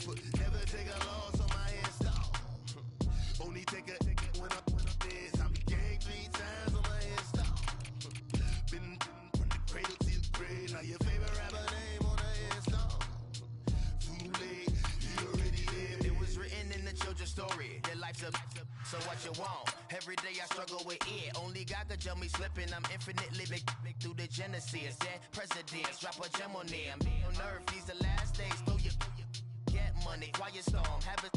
but never take a loss on my install. Only take a when I'm dead. I'm gang 3 times on my install. Been from the cradle to the grave. Now your favorite rapper name on the install. Too late, you already lived. It was written in the children's story. Their life's a so what you want? Every day I struggle with it. Only God could jump me slipping. I'm infinitely big through the genesis. Dead presidents, drop a gem on them. On earth, these the last days. Throw your get money, quiet storm. Have a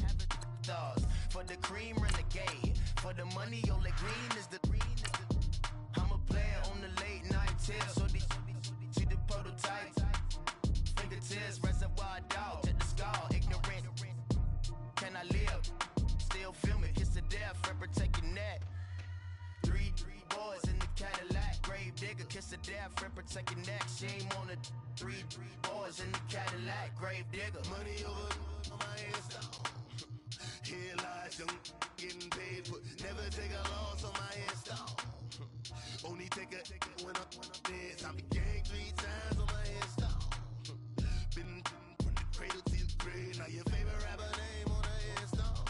thoughts for the cream renegade. For the money, only green is the green. I'm a player on the late night tips. So they see the prototype. Fingertips, reservoir dog. Check the skull, ignorant. Can I live? Still film it, kiss to death, friend protect your neck. Three boys in the Cadillac, grave digger, kiss to death, friend protect your neck. Shame on the three boys in the Cadillac, grave digger. Money over on my install. Here lies young, getting paid, but never take a loss on my install. Only take a when I'm dead. I'm gang 3 times on my install. Been from the cradle to the grave. Now your favorite rapper name on the install.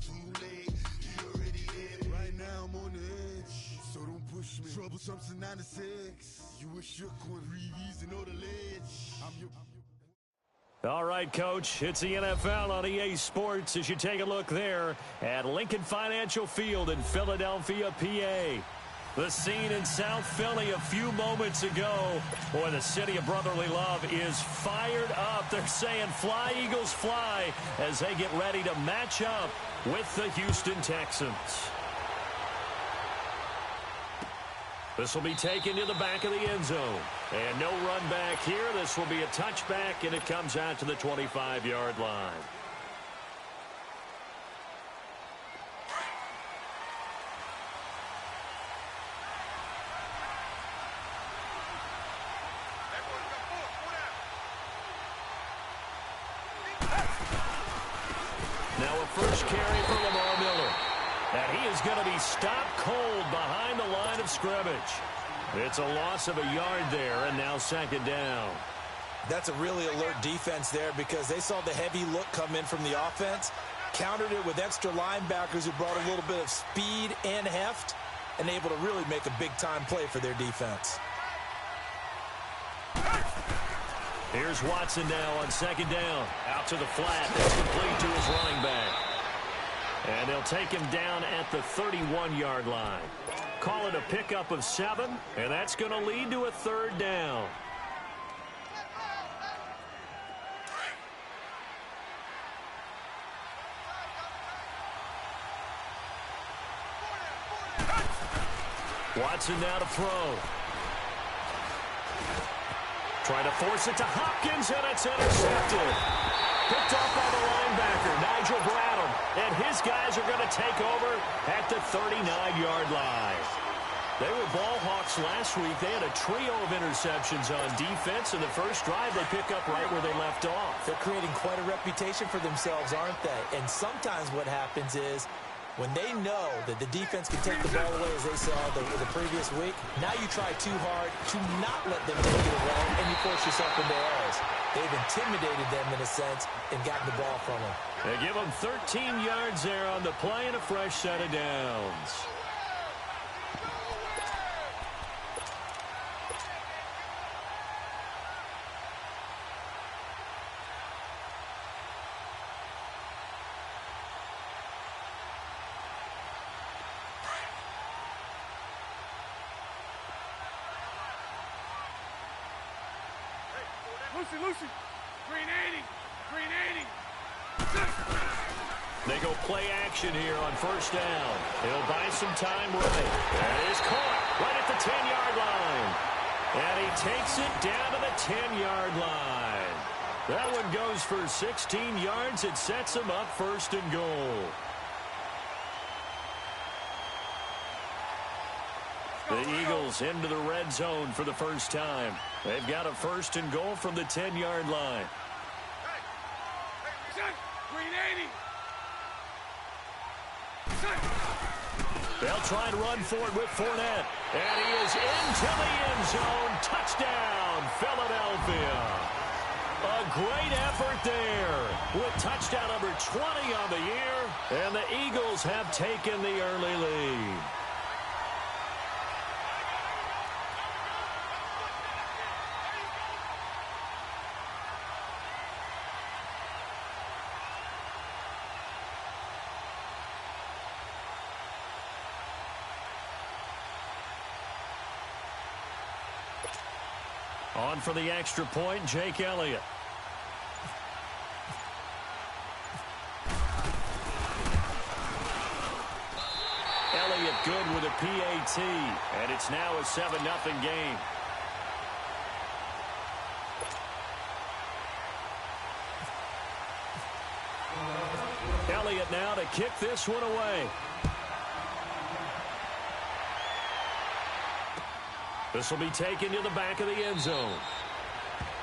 Too late, you already did. Right now I'm on the edge, so don't push me. Troublesome to 9 to 6. You a shook one, Reeves and all the ledge. I'm your. All right, Coach, it's the NFL on EA Sports as you take a look there at Lincoln Financial Field in Philadelphia, PA. The scene in South Philly a few moments ago. Boy, the city of brotherly love is fired up. They're saying fly, Eagles, fly as they get ready to match up with the Houston Texans. This will be taken to the back of the end zone. And no run back here. This will be a touchback, and it comes out to the 25-yard line. Now a first carry for Lamar Miller. And he is going to be stopped cold behind the line of scrimmage. It's a loss of a yard there, and now second down. That's a really alert defense there because they saw the heavy look come in from the offense, countered it with extra linebackers who brought a little bit of speed and heft, and able to really make a big-time play for their defense. Here's Watson now on second down. Out to the flat. That's complete to his running back. And they'll take him down at the 31-yard line. Call it a pickup of 7, and that's going to lead to a third down. Watson now to throw. Trying to force it to Hopkins, and it's intercepted. Picked off by the linebacker, Nigel Bradham. And his guys are going to take over at the 39-yard line. They were ball hawks last week. They had a trio of interceptions on defense. In the first drive, they pick up right where they left off. They're creating quite a reputation for themselves, aren't they? And sometimes what happens is when they know that the defense can take the ball away, as they saw the previous week, now you try too hard to not let them take it away, and you force yourself into errors. They've intimidated them in a sense and gotten the ball from them. They give them 13 yards there on the play and a fresh set of downs. Lucy, green 80, green 80. They go play action here on first down. He'll buy some time running. And it is caught right at the 10-yard line. And he takes it down to the 10-yard line. That one goes for 16 yards. It sets him up first and goal. The Eagles into the red zone for the first time. They've got a first and goal from the 10-yard line. Green 80. They'll try and run for it with Fournette. And he is into the end zone. Touchdown, Philadelphia. A great effort there. with touchdown number 20 on the year. And the Eagles have taken the early lead. On for the extra point, Jake Elliott. Elliott good with a PAT, and it's now a 7-0 game. Elliott now to kick this one away. This will be taken to the back of the end zone.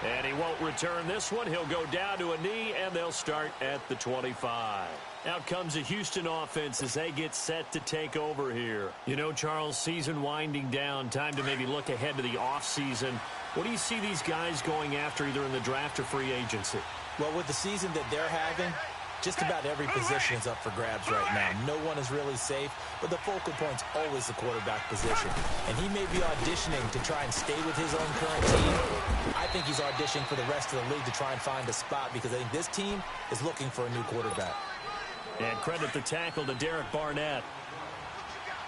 And he won't return this one. He'll go down to a knee, and they'll start at the 25. Out comes the Houston offense as they get set to take over here. You know, Charles, season winding down, time to maybe look ahead to the offseason. What do you see these guys going after either in the draft or free agency? Well, with the season that they're having, just about every position is up for grabs right now. No one is really safe, but the focal point's always the quarterback position. And he may be auditioning to try and stay with his own current team. I think he's auditioning for the rest of the league to try and find a spot because I think this team is looking for a new quarterback. And credit the tackle to Derek Barnett.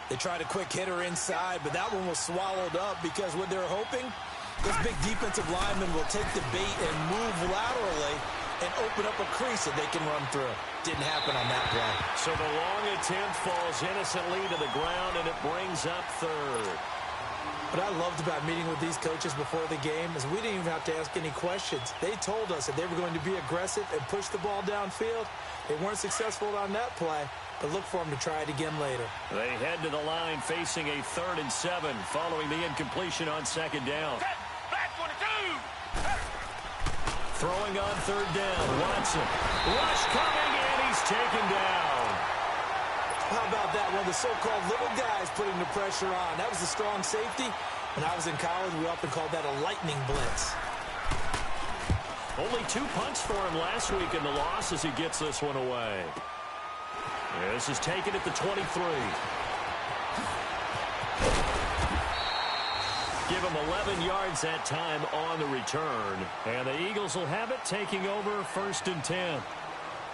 They tried a quick hitter inside, but that one was swallowed up because what they're hoping, this big defensive lineman will take the bait and move laterally and open up a crease that they can run through. Didn't happen on that play. So the long attempt falls innocently to the ground, and it brings up third. What I loved about meeting with these coaches before the game is we didn't even have to ask any questions. They told us that they were going to be aggressive and push the ball downfield. They weren't successful on that play, but look for them to try it again later. They head to the line facing a 3rd and 7 following the incompletion on 2nd down. Throwing on 3rd down, Watson. Rush coming, and he's taken down. How about that? One of the so-called little guys putting the pressure on. That was a strong safety. When I was in college, we often called that a lightning blitz. Only 2 punts for him last week in the loss as he gets this one away. This is taken at the 23. Give him 11 yards that time on the return. And the Eagles will have it, taking over 1st and 10.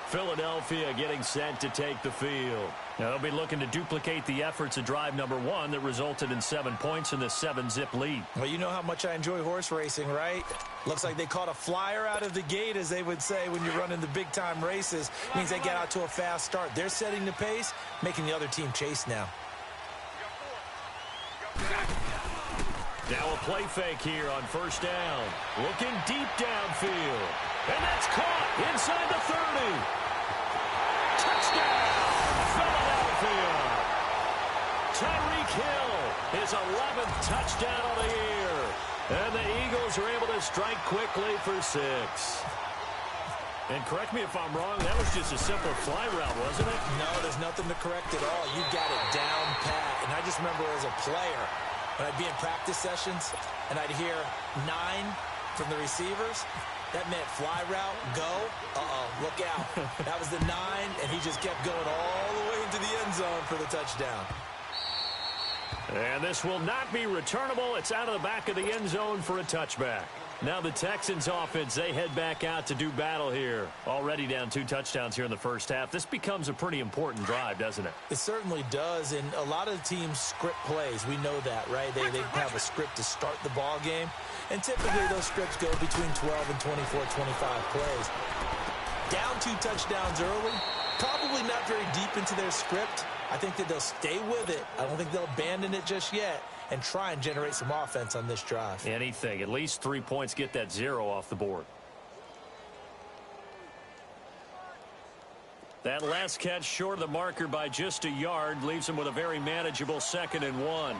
Philadelphia getting set to take the field. Now they'll be looking to duplicate the efforts of drive number 1 that resulted in 7 points in the 7-zip lead. Well, you know how much I enjoy horse racing, right? Looks like they caught a flyer out of the gate, as they would say when you're running the big-time races. It means they get out to a fast start. They're setting the pace, making the other team chase now. Now a play fake here on 1st down. Looking deep downfield. And that's caught inside the 30. Touchdown, Philadelphia. Tyreek Hill, his 11th touchdown of the year. And the Eagles are able to strike quickly for 6. And correct me if I'm wrong, that was just a simple fly route, wasn't it? No, there's nothing to correct at all. You got it down pat. And I just remember as a player, when I'd be in practice sessions and I'd hear 9 from the receivers, that meant fly route, go, look out. That was the 9, and he just kept going all the way into the end zone for the touchdown. And this will not be returnable. It's out of the back of the end zone for a touchback. Now the Texans offense, they head back out to do battle here. Already down 2 touchdowns here in the first half. This becomes a pretty important drive, doesn't it? It certainly does, and a lot of the teams script plays. We know that, right? They have a script to start the ball game, and typically those scripts go between 12 and 24, 25 plays. Down 2 touchdowns early, probably not very deep into their script. I think that they'll stay with it. I don't think they'll abandon it just yet and try and generate some offense on this drive. Anything. At least 3 points, get that 0 off the board. That last catch short of the marker by just a yard leaves him with a very manageable 2nd and 1.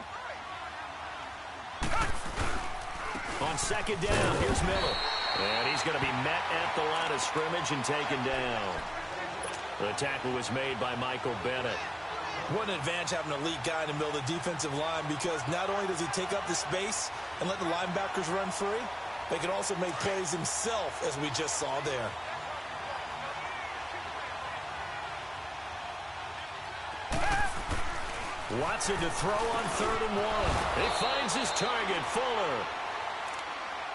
On 2nd down, here's Miller. And he's going to be met at the line of scrimmage and taken down. The tackle was made by Michael Bennett. What an advantage having an elite guy in the middle of the defensive line, because not only does he take up the space and let the linebackers run free, but he can also make plays himself, as we just saw there. Watson to throw on 3rd and 1. He finds his target, Fuller.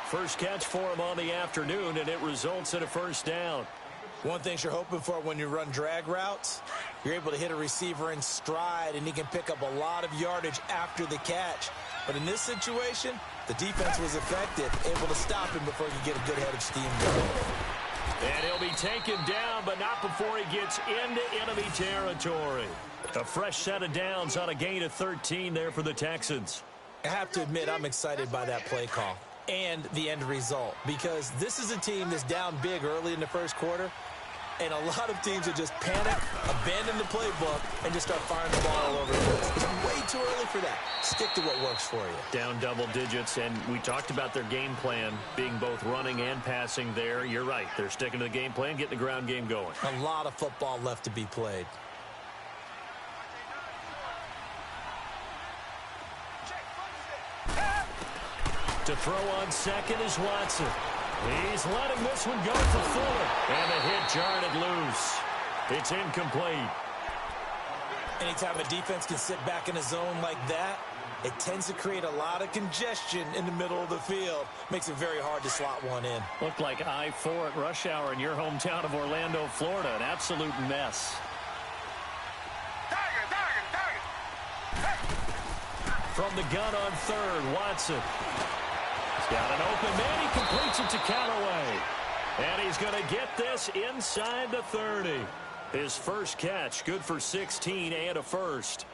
First catch for him on the afternoon, and it results in a first down. One thing you're hoping for when you run drag routes, you're able to hit a receiver in stride, and he can pick up a lot of yardage after the catch. But in this situation, the defense was effective, able to stop him before he could get a good head of steam going. And he'll be taken down, but not before he gets into enemy territory. A fresh set of downs on a gain of 13 there for the Texans. I have to admit, I'm excited by that play call and the end result, because this is a team that's down big early in the first quarter, and a lot of teams will just panic, abandon the playbook, and just start firing the ball all over the place. It's way too early for that. Stick to what works for you. Down double digits, and we talked about their game plan being both running and passing there. You're right. They're sticking to the game plan, getting the ground game going. A lot of football left to be played. To throw on second is Watson. He's letting this one go for Fuller. And the hit jarred it loose. It's incomplete. Anytime a defense can sit back in a zone like that, it tends to create a lot of congestion in the middle of the field. Makes it very hard to slot one in. Looked like I-4 at rush hour in your hometown of Orlando, Florida. An absolute mess. From the gun on 3rd, Watson. He's got an open man. He completes it to Callaway. And he's going to get this inside the 30. His first catch, good for 16 and a first.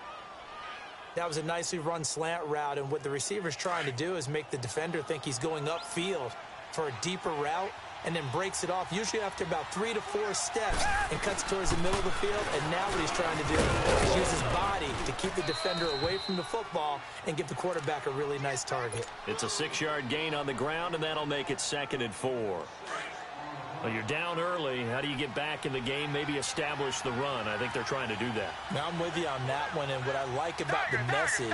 That was a nicely run slant route, and what the receiver's trying to do is make the defender think he's going upfield for a deeper route, and then breaks it off, usually after about 3 to 4 steps, and cuts towards the middle of the field. And now what he's trying to do is use his body to keep the defender away from the football and give the quarterback a really nice target. It's a 6-yard gain on the ground, and that'll make it 2nd and 4. Well, you're down early. How do you get back in the game? Maybe establish the run. I think they're trying to do that. Now, I'm with you on that one, and what I like about the message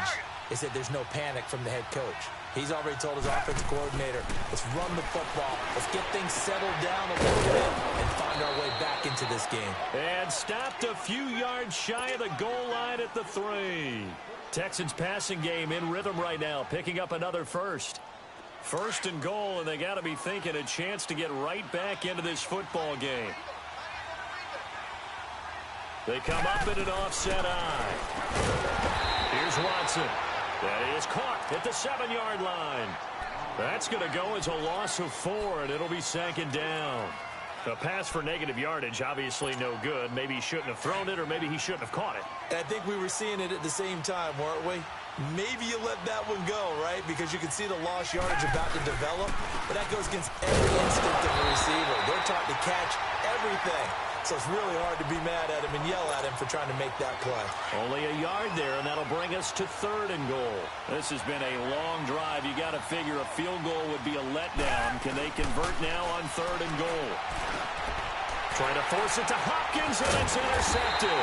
is that there's no panic from the head coach. He's already told his offensive coordinator, let's run the football, let's get things settled down a little bit and find our way back into this game. And stopped a few yards shy of the goal line at the 3. Texans passing game in rhythm right now, picking up another first. 1st and goal, and they got to be thinking a chance to get right back into this football game. They come up in an offset eye. Here's Watson. That is caught at the 7-yard line. That's going to go as a loss of 4, and it'll be 2nd down. A pass for negative yardage, obviously no good. Maybe he shouldn't have thrown it, or maybe he shouldn't have caught it. I think we were seeing it at the same time, weren't we? Maybe you let that one go, right? Because you can see the lost yardage about to develop. But that goes against every instinct of the receiver. They're taught to catch everything. So it's really hard to be mad at him and yell at him for trying to make that play. Only a yard there, and that'll bring us to 3rd and goal. This has been a long drive. You got to figure a field goal would be a letdown. Can they convert now on 3rd and goal? Trying to force it to Hopkins, and it's intercepted.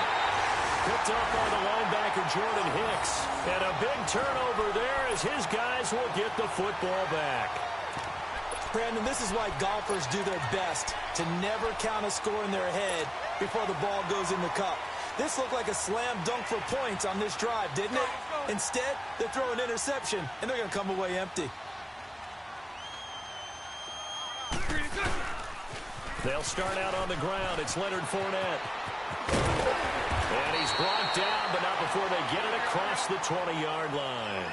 Picked up by the linebacker, Jordan Hicks. And a big turnover there as his guys will get the football back. Brandon, this is why golfers do their best to never count a score in their head before the ball goes in the cup. This looked like a slam dunk for points on this drive, didn't it? Instead, they throw an interception, and they're going to come away empty. They'll start out on the ground. It's Leonard Fournette. And he's brought down, but not before they get it across the 20-yard line.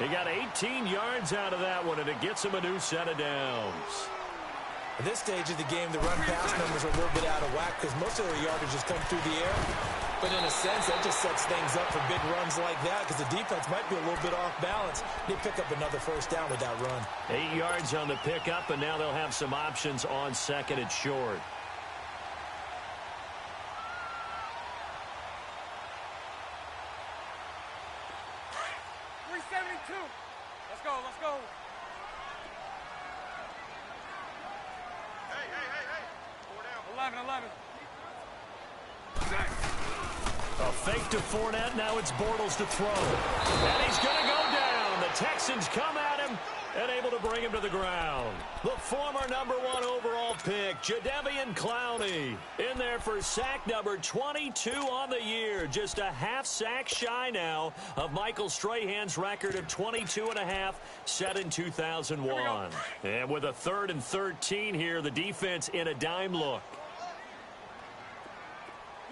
He got 18 yards out of that one, and it gets him a new set of downs. At this stage of the game, the run-pass numbers are a little bit out of whack because most of their yardage has come through the air. But in a sense, that just sets things up for big runs like that because the defense might be a little bit off balance. They pick up another first down with that run. 8 yards on the pickup, and now they'll have some options on 2nd and short. Let's go, let's go. Hey. 11. A fake to Fournette. Now it's Bortles to throw. And he's going to go down. The Texans come at him, and able to bring him to the ground. The former #1 overall pick, Jadeveon Clowney, in there for sack number 22 on the year. Just a half sack shy now of Michael Strahan's record of 22.5 set in 2001. And with a 3rd and 13 here, the defense in a dime look.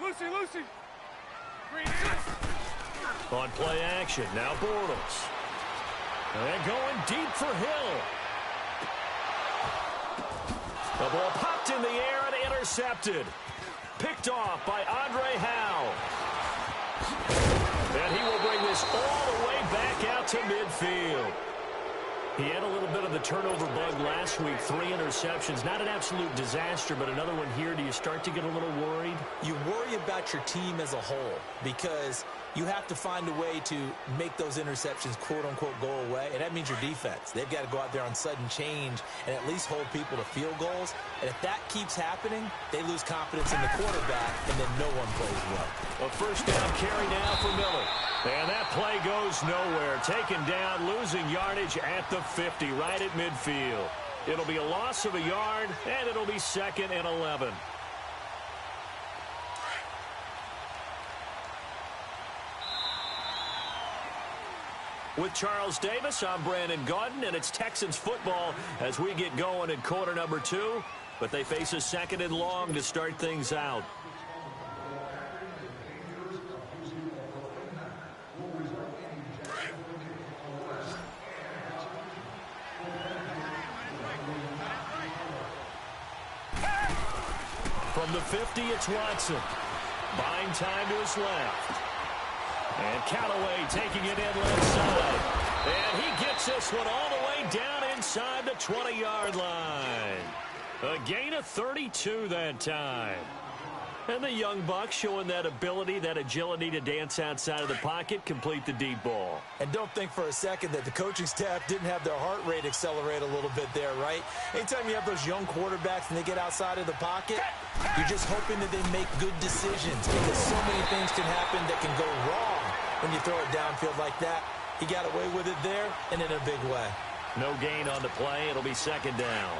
Lucy, Lucy. On play action, now Bortles. And going deep for Hill. The ball popped in the air and intercepted. Picked off by Andre Howe. And he will bring this all the way back out to midfield. He had a little bit of the turnover bug last week. 3 interceptions. Not an absolute disaster, but another one here. Do you start to get a little worried? You worry about your team as a whole because you have to find a way to make those interceptions, quote-unquote, go away, and that means your defense. They've got to go out there on sudden change and at least hold people to field goals. And if that keeps happening, they lose confidence in the quarterback, and then no one plays well. A first down carry now for Miller. And that play goes nowhere. Taken down, losing yardage at the 50, right at midfield. It'll be a loss of a yard, and it'll be 2nd and 11. With Charles Davis, I'm Brandon Gaudin, and it's Texans football as we get going in quarter number 2. But they face a 2nd and long to start things out. From the 50, it's Watson. Buying time to his left. And Callaway taking it in left side. And he gets this one all the way down inside the 20-yard line. A gain of 32 that time. And the young buck showing that ability, that agility to dance outside of the pocket, complete the deep ball. And don't think for a second that the coaching staff didn't have their heart rate accelerate a little bit there, right? Anytime you have those young quarterbacks and they get outside of the pocket, you're just hoping that they make good decisions because so many things can happen that can go wrong when you throw it downfield like that. He got away with it there and in a big way. No gain on the play. It'll be 2nd down.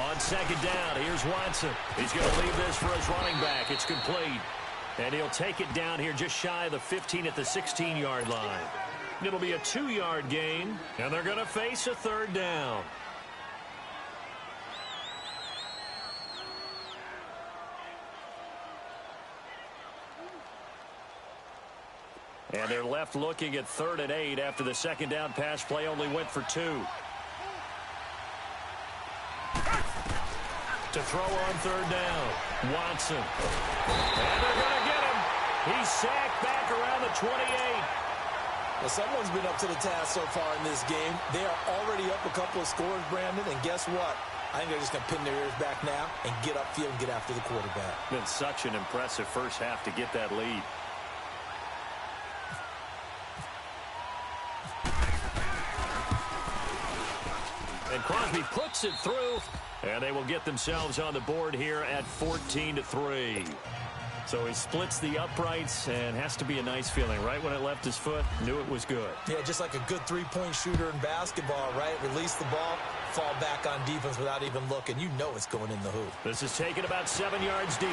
On 2nd down, here's Watson. He's going to leave this for his running back. It's complete. And he'll take it down here just shy of the 15 at the 16-yard line. It'll be a 2-yard gain, and they're going to face a 3rd down. And they're left looking at 3rd and 8 after the 2nd down pass play only went for 2. To throw on 3rd down, Watson. And they're going to get him. He's sacked back around the 28. Well, someone's been up to the task so far in this game. They are already up a couple of scores, Brandon, and guess what? I think they're just going to pin their ears back now and get upfield and get after the quarterback. Been such an impressive first half to get that lead. And Crosby puts it through, and they will get themselves on the board here at 14-3. So he splits the uprights, and has to be a nice feeling. Right when it left his foot, knew it was good. Yeah, just like a good three-point shooter in basketball, right? Release the ball, fall back on defense without even looking. You know it's going in the hoop. This is taken about 7 yards deep.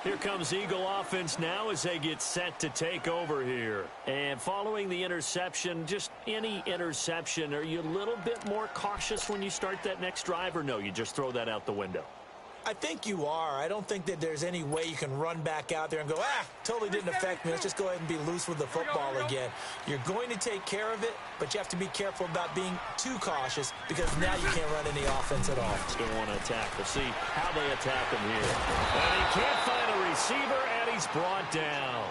Here comes Eagle offense now as they get set to take over here. And following the interception, just any interception, are you a little bit more cautious when you start that next drive, or no, you just throw that out the window? I think you are. I don't think that there's any way you can run back out there and go, totally didn't affect me. Let's just go ahead and be loose with the football again. You're going to take care of it, but you have to be careful about being too cautious because now you can't run any offense at all. Still want to attack. We'll see how they attack him here. And he can't find a receiver, and he's brought down.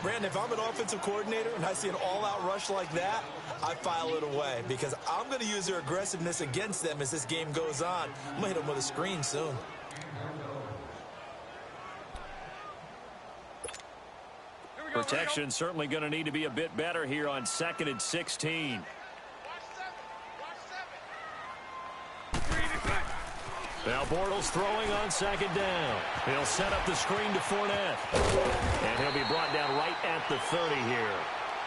Brandon, if I'm an offensive coordinator and I see an all-out rush like that, I file it away because I'm going to use their aggressiveness against them as this game goes on. I'm going to hit them with a screen soon. Protection certainly going to need to be a bit better here on 2nd and 16. Now Bortles throwing on second down. He'll set up the screen to Fournette. And he'll be brought down right at the 30 here.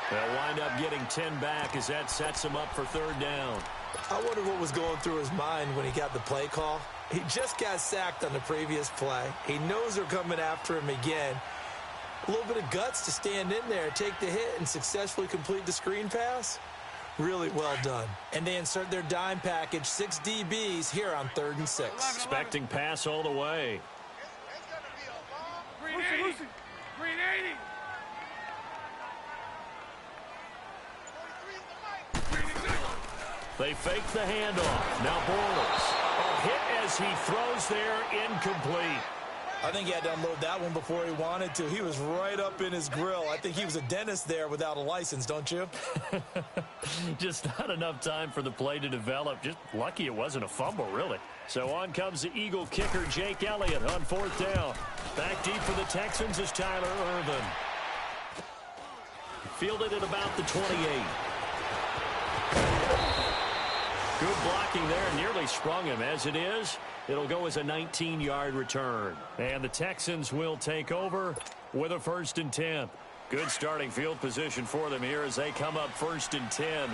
They'll wind up getting 10 back as that sets him up for third down. I wonder what was going through his mind when he got the play call. He just got sacked on the previous play. He knows they're coming after him again. A little bit of guts to stand in there, take the hit, and successfully complete the screen pass. Really well done. And they insert their dime package, 6 DBs here on 3rd and 6. Expecting pass all the way. Green 80. Green 80. They fake the handoff. Now Bortles. A hit as he throws there, incomplete. I think he had to unload that one before he wanted to. He was right up in his grill. I think he was a dentist there without a license, don't you? Just not enough time for the play to develop. Just lucky it wasn't a fumble, really. So on comes the Eagle kicker, Jake Elliott, on 4th down. Back deep for the Texans is Tyler Ervin. Fielded at about the 28. Good blocking there, nearly sprung him. As it is, it'll go as a 19-yard return. And the Texans will take over with a 1st and 10. Good starting field position for them here as they come up 1st and 10.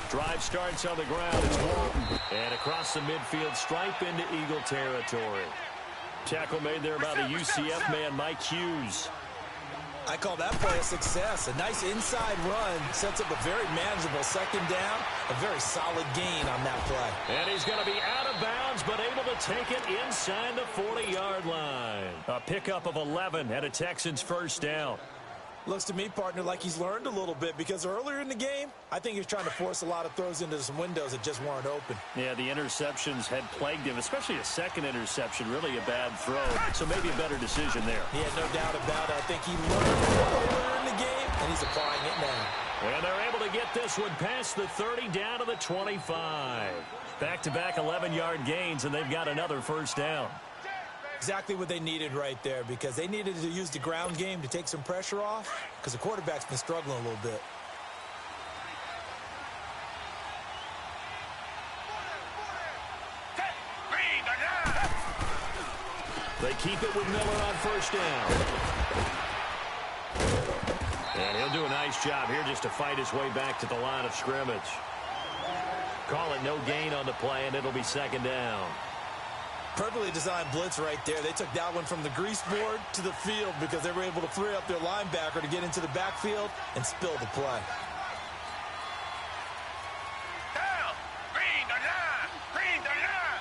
Drive starts on the ground. It's Walton. And across the midfield stripe into Eagle territory. Tackle made there by the UCF man, Mike Hughes. I call that play a success. A nice inside run sets up a very manageable 2nd down. A very solid gain on that play. And he's going to be out of bounds, but able to take it inside the 40-yard line. A pickup of 11 and a Texans 1st down. Looks to me, partner, like he's learned a little bit because earlier in the game, I think he was trying to force a lot of throws into some windows that just weren't open. Yeah, the interceptions had plagued him, especially a second interception, really a bad throw. So maybe a better decision there. Yeah, no doubt about it. I think he learned earlier in the game, and he's applying it now. And they're able to get this one past the 30 down to the 25. Back-to-back 11-yard gains, and they've got another 1st down. Exactly what they needed right there because they needed to use the ground game to take some pressure off because the quarterback's been struggling a little bit. They keep it with Miller on 1st down. And he'll do a nice job here just to fight his way back to the line of scrimmage. Call it no gain on the play, and it'll be 2nd down. Perfectly designed blitz right there. They took that one from the grease board to the field because they were able to free up their linebacker to get into the backfield and spill the play. Down. Green the line. Green the line.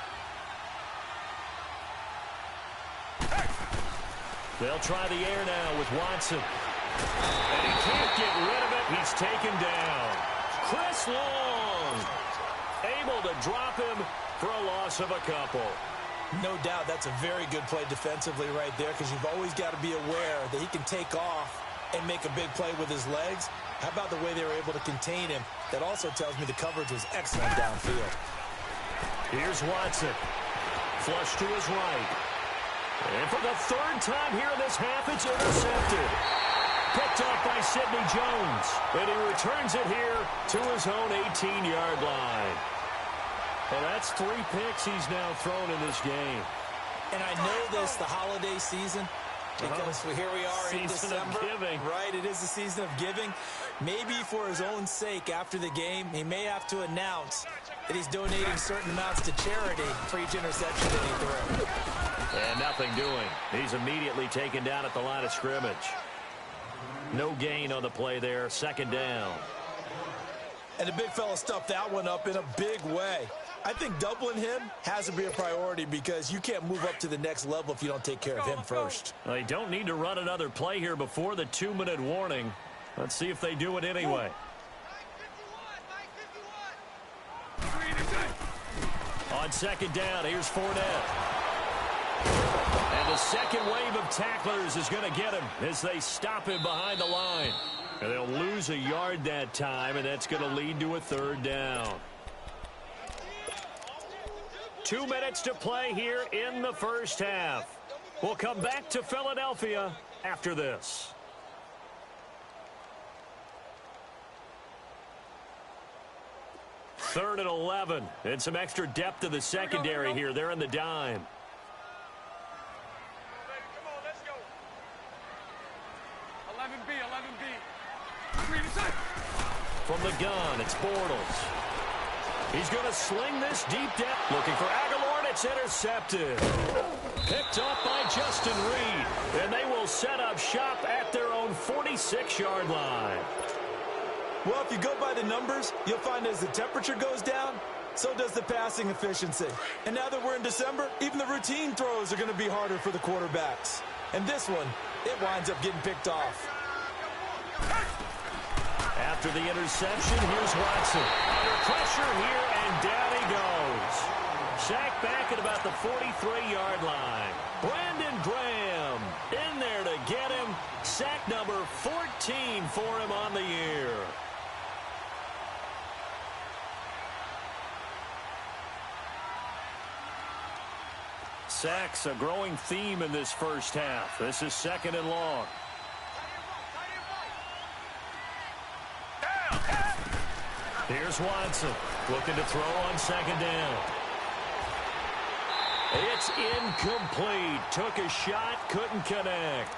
They'll try the air now with Watson. And he can't get rid of it. He's taken down. Chris Long able to drop him for a loss of a couple. No doubt that's a very good play defensively right there because you've always got to be aware that he can take off and make a big play with his legs. How about the way they were able to contain him? That also tells me the coverage was excellent downfield. Here's Watson. Flush to his right. And for the 3rd time here in this half, it's intercepted. Picked off by Sidney Jones. And he returns it here to his own 18-yard line. Well, that's 3 picks he's now thrown in this game. And I know this, the holiday season, because here we are in December. Season of giving. Right, it is the season of giving. Maybe for his own sake after the game, he may have to announce that he's donating certain amounts to charity for each interception that he threw. And nothing doing. He's immediately taken down at the line of scrimmage. No gain on the play there, 2nd down. And the big fella stuffed that one up in a big way. I think doubling him has to be a priority because you can't move up to the next level if you don't take care of him first. They don't need to run another play here before the 2-minute warning. Let's see if they do it anyway. On 2nd down, here's Fournette. And the second wave of tacklers is going to get him as they stop him behind the line. And they'll lose a yard that time, and that's going to lead to a 3rd down. 2 minutes to play here in the 1st half. We'll come back to Philadelphia after this. 3rd and 11. And some extra depth to the secondary here. They're in the dime. Come on, let's go. 11B, 11B. Green inside. From the gun, it's Bortles. He's going to sling this deep down. Looking for Aguilar, and it's intercepted. Picked off by Justin Reed. And they will set up shop at their own 46-yard line. Well, if you go by the numbers, you'll find as the temperature goes down, so does the passing efficiency. And now that we're in December, even the routine throws are going to be harder for the quarterbacks. And this one, it winds up getting picked off. After the interception, here's Watson. Under pressure here, and down he goes. Sacked back at about the 43-yard line. Brandon Graham in there to get him. Sack number 14 for him on the year. Sacks a growing theme in this first half. This is 2nd and long. Here's Watson looking to throw on 2nd down. It's incomplete. Took a shot, couldn't connect.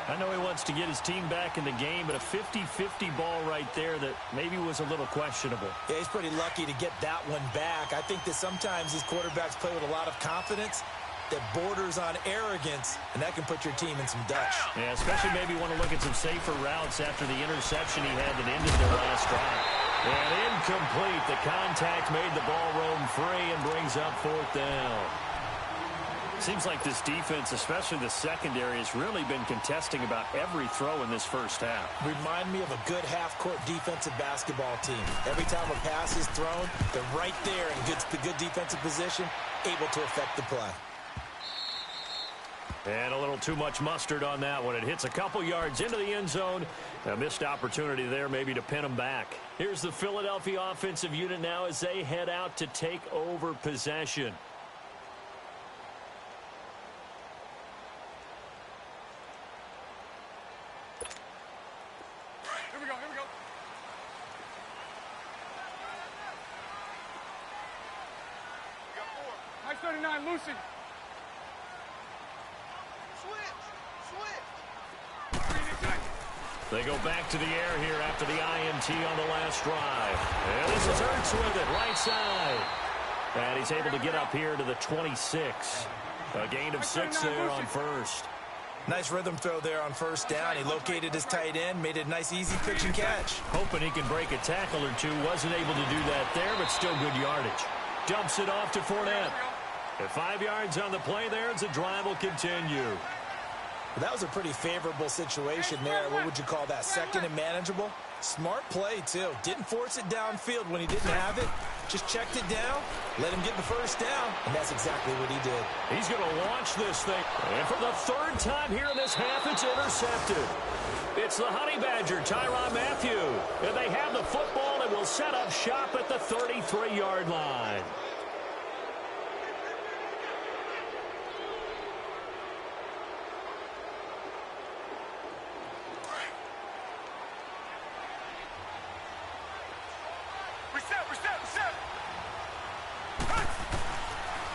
I know he wants to get his team back in the game, but a 50-50 ball right there that maybe was a little questionable. Yeah, he's pretty lucky to get that one back. I think that sometimes these quarterbacks play with a lot of confidence that borders on arrogance, and that can put your team in some dutch. Yeah, especially maybe want to look at some safer routes after the interception he had that ended their last drive. And incomplete. The contact made the ball roam free and brings up 4th down. Seems like this defense, especially the secondary, has really been contesting about every throw in this first half. Remind me of a good half-court defensive basketball team. Every time a pass is thrown, they're right there in good defensive position, able to affect the play. And a little too much mustard on that one. It hits a couple yards into the end zone. A missed opportunity there maybe to pin them back. Here's the Philadelphia offensive unit now as they head out to take over possession. Here we go, here we go. We got 4. High 39, Lucy. They go back to the air here after the INT on the last drive. And this is Ertz with it, right side. And he's able to get up here to the 26. A gain of 6 there on first. Nice rhythm throw there on 1st down. He located his tight end, made it a nice, easy pitch and catch. Hoping he can break a tackle or two. Wasn't able to do that there, but still good yardage. Dumps it off to Fournette. At 5 yards on the play there as the drive will continue. That was a pretty favorable situation there. What would you call that? 2nd and manageable? Smart play, too. Didn't force it downfield when he didn't have it. Just checked it down, let him get the 1st down, and that's exactly what he did. He's going to launch this thing. And for the 3rd time here in this half, it's intercepted. It's the Honey Badger, Tyrann Mathieu. And they have the football and will set up shop at the 33-yard line.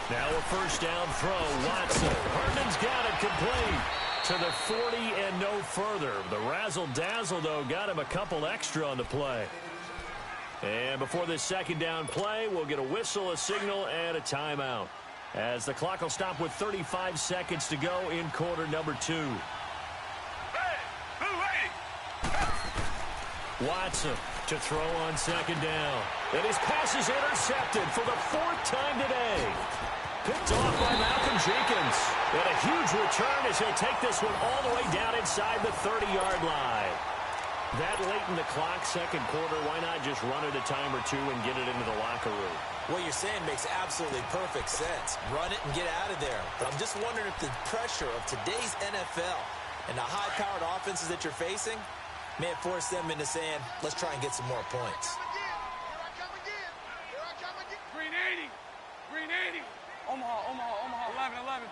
Now a 1st down throw. Watson. Herndon's got it complete to the 40 and no further. The razzle-dazzle, though, got him a couple extra on the play. And before this 2nd down play, we'll get a whistle, a signal, and a timeout. As the clock will stop with 35 seconds to go in quarter number 2. Watson to throw on 2nd down. And his pass is intercepted for the 4th time today. Picked off by Malcolm Jenkins. And a huge return as he'll take this one all the way down inside the 30-yard line. That late in the clock, 2nd quarter, why not just run it a time or two and get it into the locker room? What you're saying makes absolutely perfect sense. Run it and get out of there. But I'm just wondering if the pressure of today's NFL and the high-powered offenses that you're facing may have forced them into saying, let's try and get some more points. Green 80. Green 80. Omaha. 11.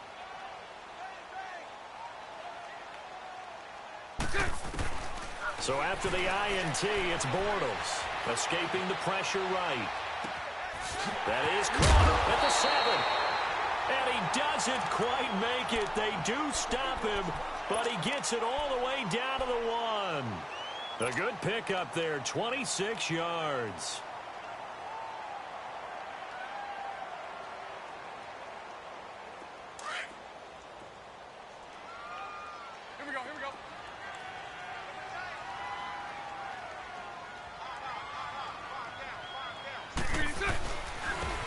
So after the INT, it's Bortles escaping the pressure right. That is caught at the 7. And he doesn't quite make it. They do stop him, but he gets it all the way down to the 1. A good pickup there, 26 yards. Here we go, here we go.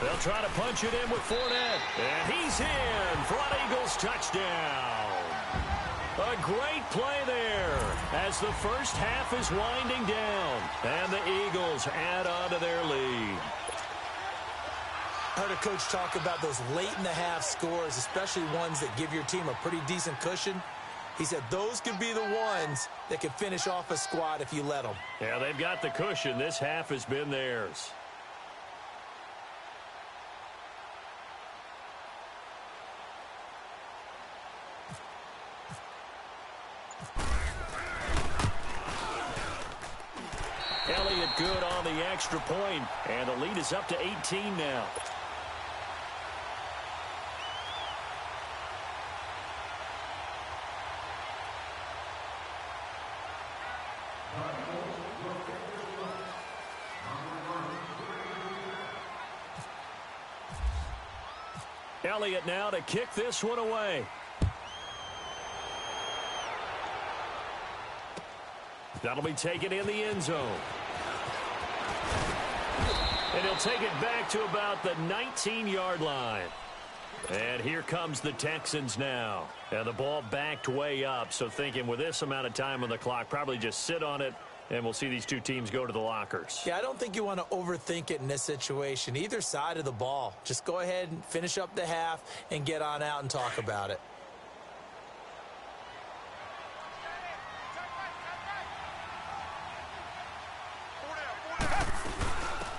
They'll try to punch it in with Fournette. And he's in for an Eagles touchdown. A great play there as the first half is winding down. And the Eagles add on to their lead. I heard a coach talk about those late-in-the-half scores, especially ones that give your team a pretty decent cushion. He said those could be the ones that can finish off a squad if you let them. Yeah, they've got the cushion. This half has been theirs. Elliott good on the extra point, and the lead is up to 18 now. Elliott now to kick this one away. That'll be taken in the end zone. And he'll take it back to about the 19-yard line. And here comes the Texans now. And the ball backed way up, so thinking with this amount of time on the clock, probably just sit on it, and we'll see these two teams go to the lockers. Yeah, I don't think you want to overthink it in this situation. Either side of the ball. Just go ahead and finish up the half and get on out and talk about it.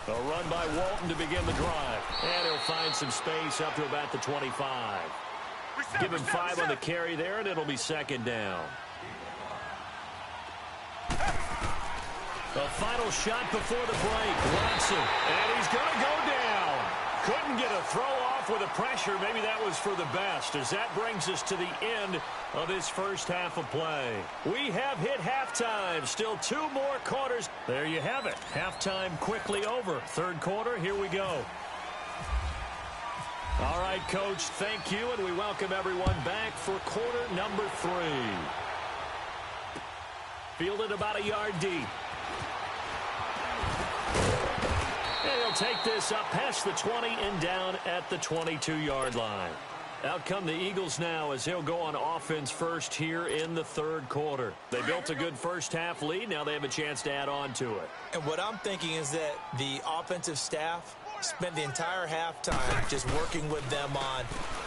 A run by Walton to begin the drive. And he'll find some space up to about the 25. Give him 5 on the carry there, and it'll be second down. The final shot before the break. Watson. And he's going to go down. Couldn't get a throw off with the pressure. Maybe that was for the best, as that brings us to the end of this first half of play. We have hit halftime. Still 2 more quarters. There you have it. Halftime quickly over. Third quarter, here we go. All right, Coach, thank you, and we welcome everyone back for quarter number 3. Fielded about a yard deep. And he'll take this up past the 20 and down at the 22-yard line. Out come the Eagles now as they'll go on offense first here in the third quarter. They built a good first half lead. Now they have a chance to add on to it. And what I'm thinking is that the offensive staff spent the entire halftime just working with them on,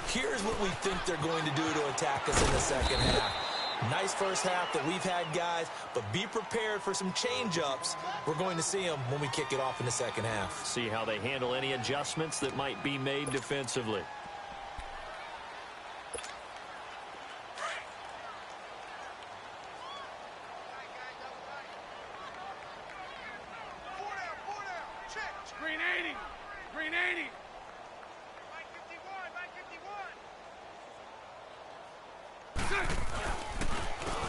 here's what we think they're going to do to attack us in the second half. Nice first half that we've had, guys, but be prepared for some change-ups. We're going to see them when we kick it off in the second half. See how they handle any adjustments that might be made defensively. Green 80. Green 80.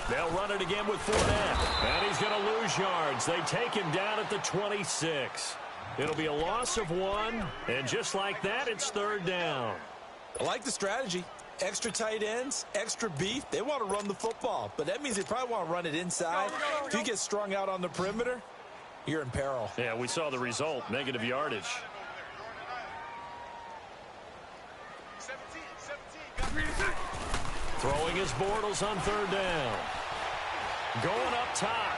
They'll run it again with Fournette. And he's going to lose yards. They take him down at the 26. It'll be a loss of 1. And just like that, it's third down. I like the strategy. Extra tight ends, extra beef. They want to run the football, but that means they probably want to run it inside. If you get strung out on the perimeter, you're in peril. Yeah, we saw the result, negative yardage. Throwing his Bortles on third down. Going up top.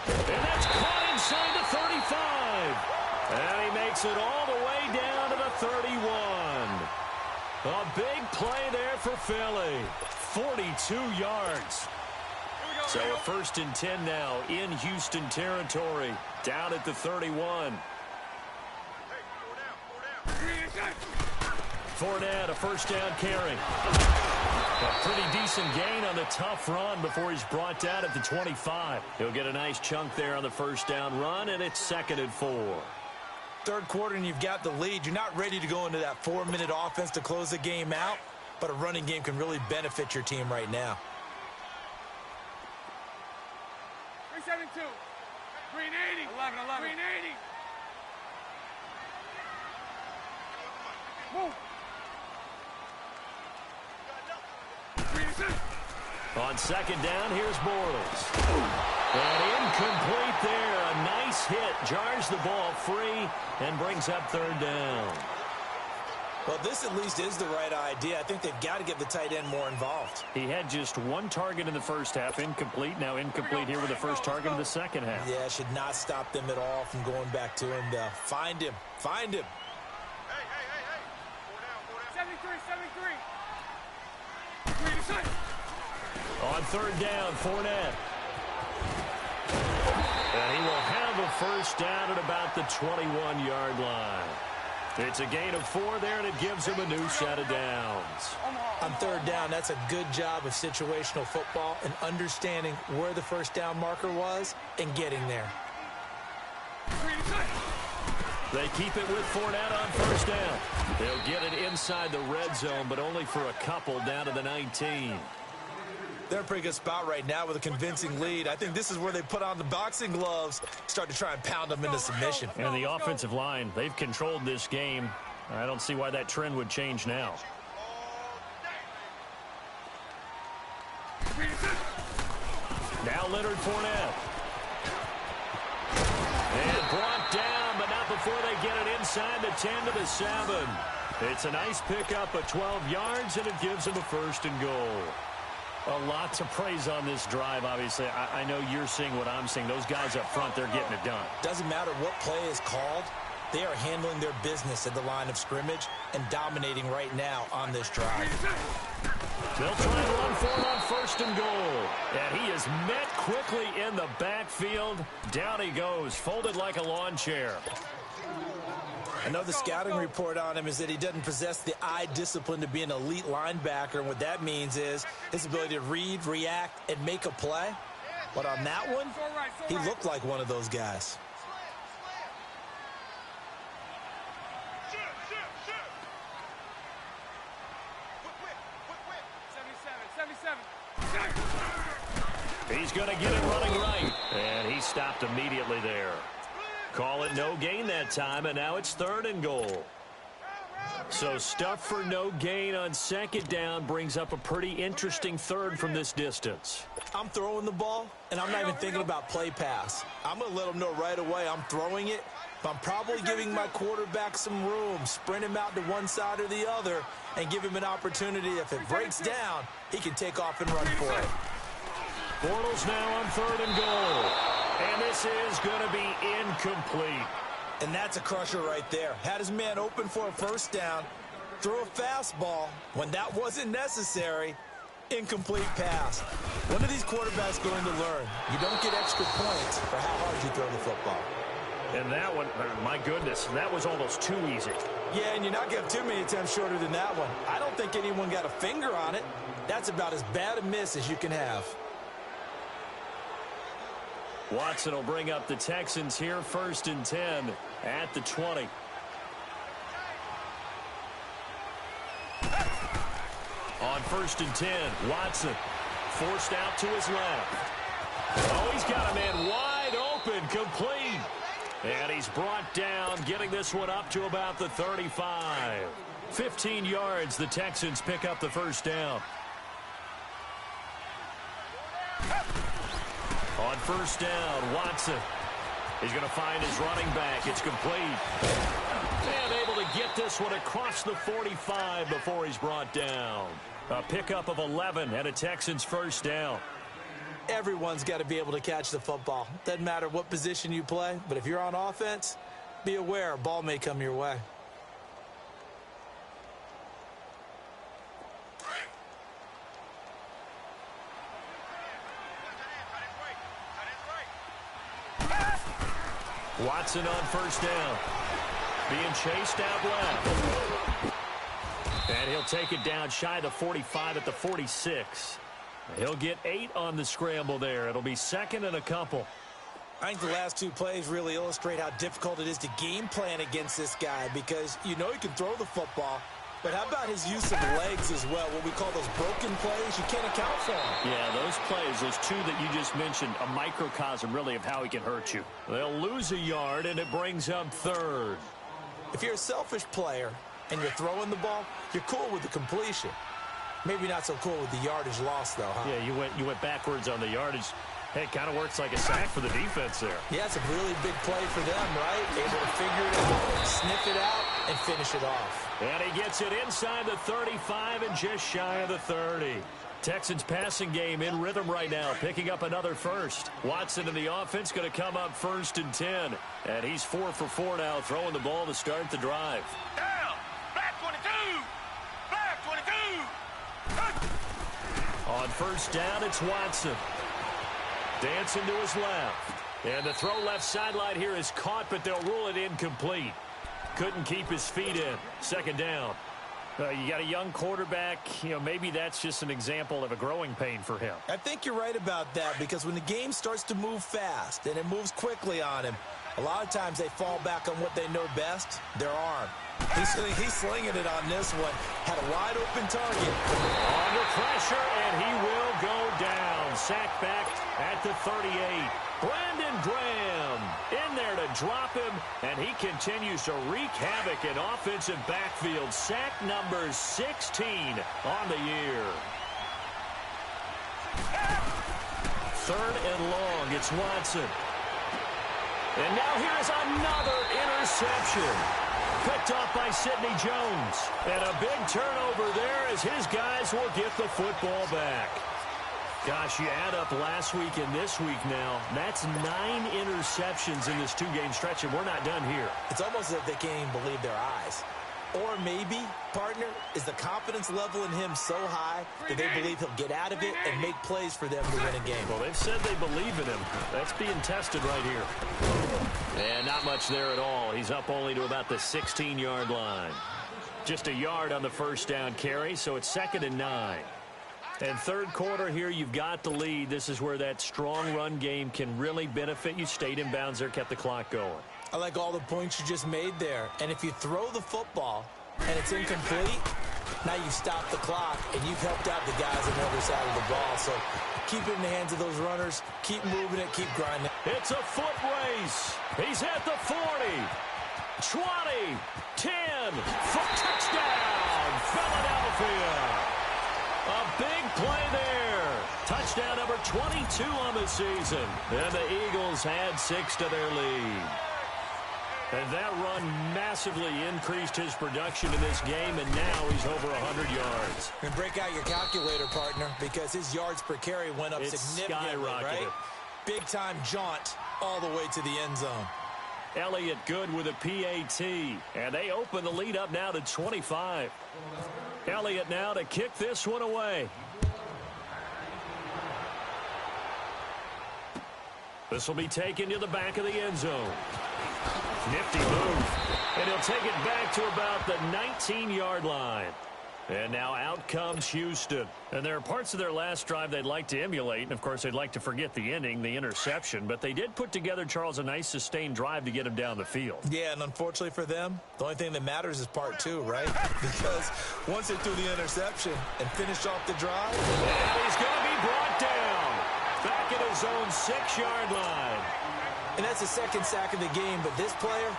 And that's caught inside the 35. And he makes it all the way down to the 31. A big play there for Philly. 42 yards. So a 1st and 10 now in Houston territory. Down at the 31. Fournette, a first down carry. A pretty decent gain on the tough run before he's brought down at the 25. He'll get a nice chunk there on the first down run, and it's 2nd and 4. Third quarter and you've got the lead. You're not ready to go into that 4-minute offense to close the game out, but a running game can really benefit your team right now. 372. Green 80. 11. Green 80. Move. On second down, here's Bortles. And incomplete there. A nice hit. Jars the ball free and brings up third down. Well, this at least is the right idea. I think they've got to get the tight end more involved. He had just one target in the first half, incomplete. Now incomplete here with the first target of the second half. Yeah, should not stop them at all from going back to him to find him. Find him. Hey. 73. On third down, Fournette. And he will have a first down at about the 21-yard line. It's a gain of 4 there, and it gives him a new set of downs. On third down, that's a good job of situational football and understanding where the first down marker was and getting there. They keep it with Fournette on first down. They'll get it inside the red zone, but only for a couple down to the 19. They're in a pretty good spot right now with a convincing lead. I think this is where they put on the boxing gloves, start to try and pound them into submission. And the offensive line, they've controlled this game. I don't see why that trend would change now. Now Leonard Fournette. And brought down, but not before they get it inside the 10 to the 7. It's a nice pickup of 12 yards, and it gives them a first and goal. A lot to praise on this drive, obviously. I know you're seeing what I'm seeing. Those guys up front, they're getting it done. Doesn't matter what play is called. They are handling their business at the line of scrimmage and dominating right now on this drive. They'll try and run for it on first and goal. And he is met quickly in the backfield. Down he goes, folded like a lawn chair. I know the scouting report on him is that he doesn't possess the eye discipline to be an elite linebacker. And what that means is his ability to read, react, and make a play. But on that one, he looked like one of those guys. He's going to get it running right. And he stopped immediately there. Call it no gain that time, and now it's third and goal. So stuff for no gain on second down brings up a pretty interesting third from this distance. I'm throwing the ball, and I'm not even thinking about play pass. I'm going to let them know right away I'm throwing it, but I'm probably giving my quarterback some room, sprint him out to one side or the other, and give him an opportunity. If it breaks down, he can take off and run for it. Bortles now on third and goal. And this is going to be incomplete. And that's a crusher right there. Had his man open for a first down, threw a fastball. When that wasn't necessary, incomplete pass. When are these quarterbacks going to learn? You don't get extra points for how hard you throw the football. And that one, my goodness, that was almost too easy. Yeah, and you're not going to have too many attempts shorter than that one. I don't think anyone got a finger on it. That's about as bad a miss as you can have. Watson will bring up the Texans here, first and 10 at the 20. On first and 10, Watson forced out to his left. Oh, he's got a man wide open, complete. And he's brought down, getting this one up to about the 35. 15 yards, the Texans pick up the first down. On first down, Watson is going to find his running back. It's complete. And able to get this one across the 45 before he's brought down. A pickup of 11 and a Texans first down. Everyone's got to be able to catch the football. Doesn't matter what position you play, but if you're on offense, be aware a ball may come your way. Watson on first down. Being chased out left. And he'll take it down shy of the 45 at the 46. He'll get 8 on the scramble there. It'll be second and a couple. I think the last two plays really illustrate how difficult it is to game plan against this guy because you know he can throw the football, but how about his use of legs as well, what we call those broken plays? You can't account for them. Yeah, those plays, those two that you just mentioned, a microcosm really of how he can hurt you. They'll lose a yard, and it brings up third. If you're a selfish player and you're throwing the ball, you're cool with the completion. Maybe not so cool with the yardage loss, though, huh? Yeah, you went backwards on the yardage. Hey, it kind of works like a sack for the defense there. Yeah, it's a really big play for them, right? Able to figure it out, sniff it out, and finish it off. And he gets it inside the 35 and just shy of the 30. Texans passing game in rhythm right now, picking up another first. Watson in the offense going to come up 1st and 10. And he's 4 for 4 now, throwing the ball to start the drive. Down. Black 22. Black 22. On first down, it's Watson. Dancing to his left. And the throw left sideline here is caught, but they'll rule it incomplete. Couldn't keep his feet in. 2nd down. You got a young quarterback. You know, maybe that's just an example of a growing pain for him. I think you're right about that because when the game starts to move fast and it moves quickly on him, a lot of times they fall back on what they know best, their arm. He's slinging it on this one. Had a wide open target. Under pressure, and he will go down. Sacked back at the 38. Brandon Graham in there to drop him, and he continues to wreak havoc in offensive backfield. Sack number 16 on the year. 3rd and long. It's Watson. And now here's another interception. Picked off by Sidney Jones. And a big turnover there as his guys will get the football back. Gosh, you add up last week and this week now. That's 9 interceptions in this 2-game stretch, and we're not done here. It's almost as if they can't even believe their eyes. Or maybe, partner, is the confidence level in him so high that they believe he'll get out of it and make plays for them to win a game. Well, they've said they believe in him. That's being tested right here. And not much there at all. He's up only to about the 16-yard line. Just a yard on the first down carry, so it's 2nd and 9. And 3rd quarter here, you've got the lead. This is where that strong run game can really benefit you. Stayed in bounds there, kept the clock going. I like all the points you just made there. And if you throw the football and it's incomplete, now you stop the clock and you've helped out the guys on the other side of the ball. So keep it in the hands of those runners. Keep moving it. Keep grinding. It's a foot race. He's at the 40, 20, 10, for touchdown, Philadelphia. A big play there. Touchdown number 22 on the season. And the Eagles add 6 to their lead. And that run massively increased his production in this game, and now he's over 100 yards. And break out your calculator, partner, because his yards per carry went up significantly, right? Big-time jaunt all the way to the end zone. Elliott good with a PAT, and they open the lead up now to 25. Elliott now to kick this one away. This will be taken to the back of the end zone. Nifty move. And he'll take it back to about the 19-yard line. And now out comes Houston. And there are parts of their last drive they'd like to emulate. And, of course, they'd like to forget the ending, the interception. But they did put together, Charles, a nice sustained drive to get him down the field. Yeah, and unfortunately for them, the only thing that matters is part 2, right? Because once they threw the interception and finished off the drive. And he's going to be brought down. Back at his own 6-yard line. And that's the 2nd sack of the game. But this player,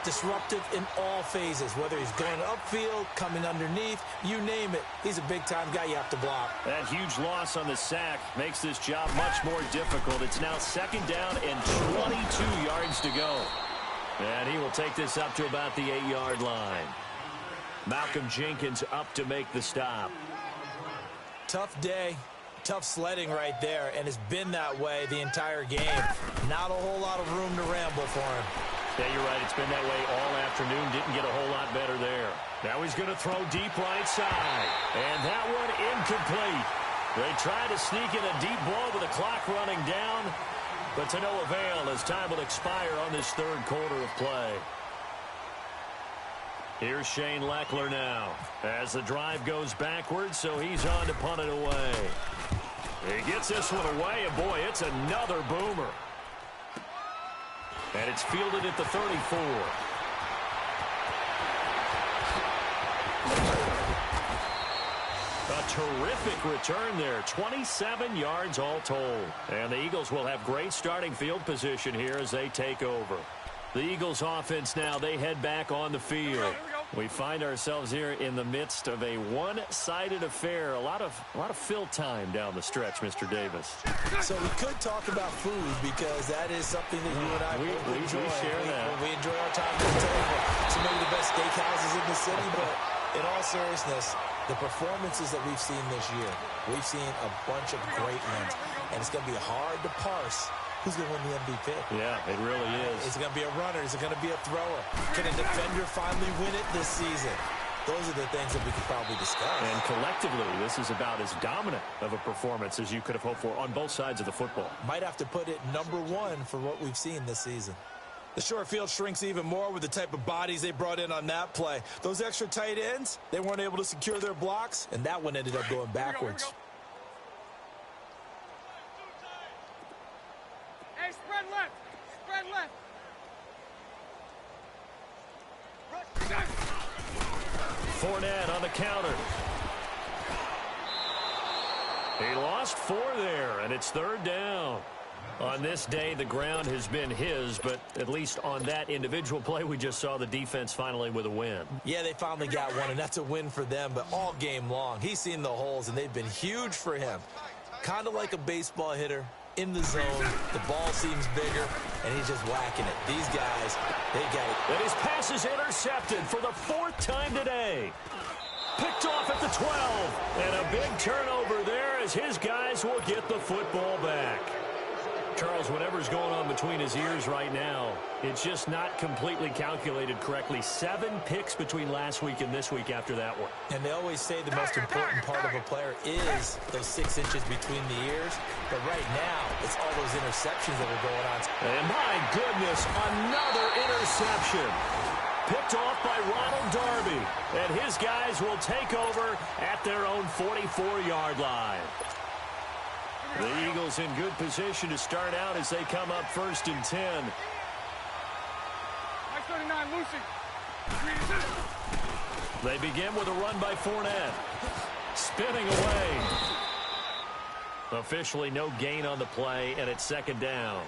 disruptive in all phases, whether he's going upfield, coming underneath, you name it. He's a big-time guy you have to block. That huge loss on the sack makes this job much more difficult. It's now 2nd down and 22 yards to go. And he will take this up to about the 8-yard line. Malcolm Jenkins up to make the stop. Tough day. Tough sledding right there, and it's been that way the entire game. Not a whole lot of room to ramble for him. Yeah, you're right. It's been that way all afternoon. Didn't get a whole lot better there. Now he's going to throw deep right side. And that one incomplete. They try to sneak in a deep ball with the clock running down, but to no avail as time will expire on this 3rd quarter of play. Here's Shane Leckler now as the drive goes backwards, so he's on to punt it away. He gets this one away, and boy, it's another boomer. And it's fielded at the 34. A terrific return there. 27 yards all told. And the Eagles will have great starting field position here as they take over. The Eagles offense now, they head back on the field. We find ourselves here in the midst of a one-sided affair. A lot of fill time down the stretch, Mr. Davis. So we could talk about food because that is something that you and I we enjoy. Share that. We enjoy our time at the table. Some of the best steakhouses in the city, but in all seriousness, the performances that we've seen this year, we've seen a bunch of great ones, and it's going to be hard to parse who's going to win the MVP. Yeah, it really is. Is it going to be a runner? Is it going to be a thrower? Can a defender finally win it this season? Those are the things that we could probably discuss. And collectively, this is about as dominant of a performance as you could have hoped for on both sides of the football. Might have to put it number one for what we've seen this season. The short field shrinks even more with the type of bodies they brought in on that play. Those extra tight ends, they weren't able to secure their blocks, and that one ended up going backwards. Hey, spread left. Spread left. Fournette on the counter. He lost 4 there, and it's 3rd down. On this day, the ground has been his, but at least on that individual play, we just saw the defense finally with a win. Yeah, they finally got one, and that's a win for them, but all game long, he's seen the holes, and they've been huge for him. Kind of like a baseball hitter in the zone. The ball seems bigger, and he's just whacking it. These guys, they got it. And his pass is intercepted for the 4th time today. Picked off at the 12, and a big turnover there as his guys will get the football back. Charles, whatever's going on between his ears right now, it's just not completely calculated correctly. 7 picks between last week and this week after that one. And they always say the most important part of a player is those 6 inches between the ears. But right now, it's all those interceptions that are going on. And my goodness, another interception. Picked off by Ronald Darby. And his guys will take over at their own 44-yard line. The Eagles in good position to start out as they come up 1st and 10. 39, Lucy. They begin with a run by Fournette. Spinning away. Officially no gain on the play, and it's 2nd down.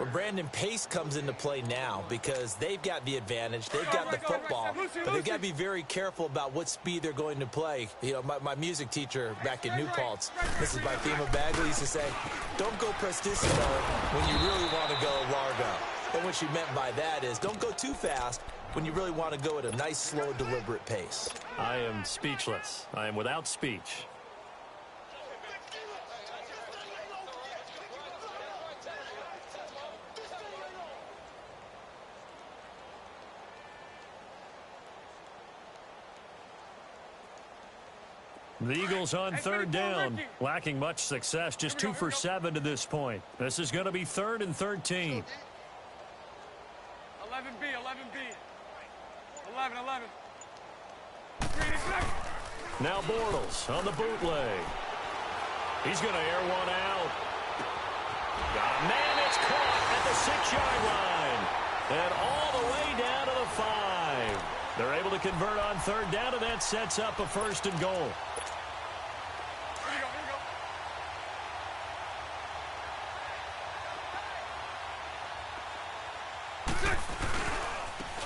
Well, Brandon, pace comes into play now because they've got the advantage. They've got the football, but they've got to be very careful about what speed they're going to play. You know, my music teacher back in New Paltz, Mrs. Bifema Bagley, used to say, don't go prestissimo when you really want to go largo. And what she meant by that is don't go too fast when you really want to go at a nice, slow, deliberate pace. I am speechless. I am without speech. The Eagles on 3rd down, lacking much success, just 2 for 7 to this point. This is going to be 3rd and 13. 11B, 11B. 11. Now Bortles on the bootleg. He's going to air one out. Got a man, it's caught at the 6-yard line. And all the way down to the 5. They're able to convert on 3rd down, and that sets up a 1st and goal.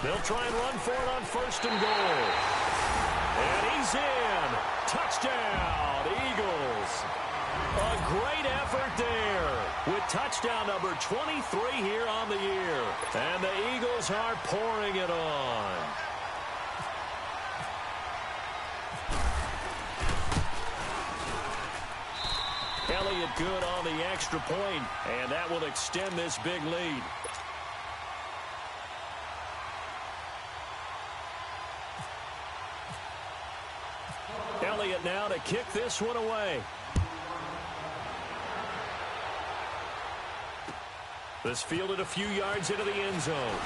They'll try and run for it on 1st and goal. And he's in. Touchdown, Eagles. A great effort there with touchdown number 23 here on the year. And the Eagles are pouring it on. Elliott good on the extra point, and that will extend this big lead. Elliott now to kick this one away. This fielded a few yards into the end zone.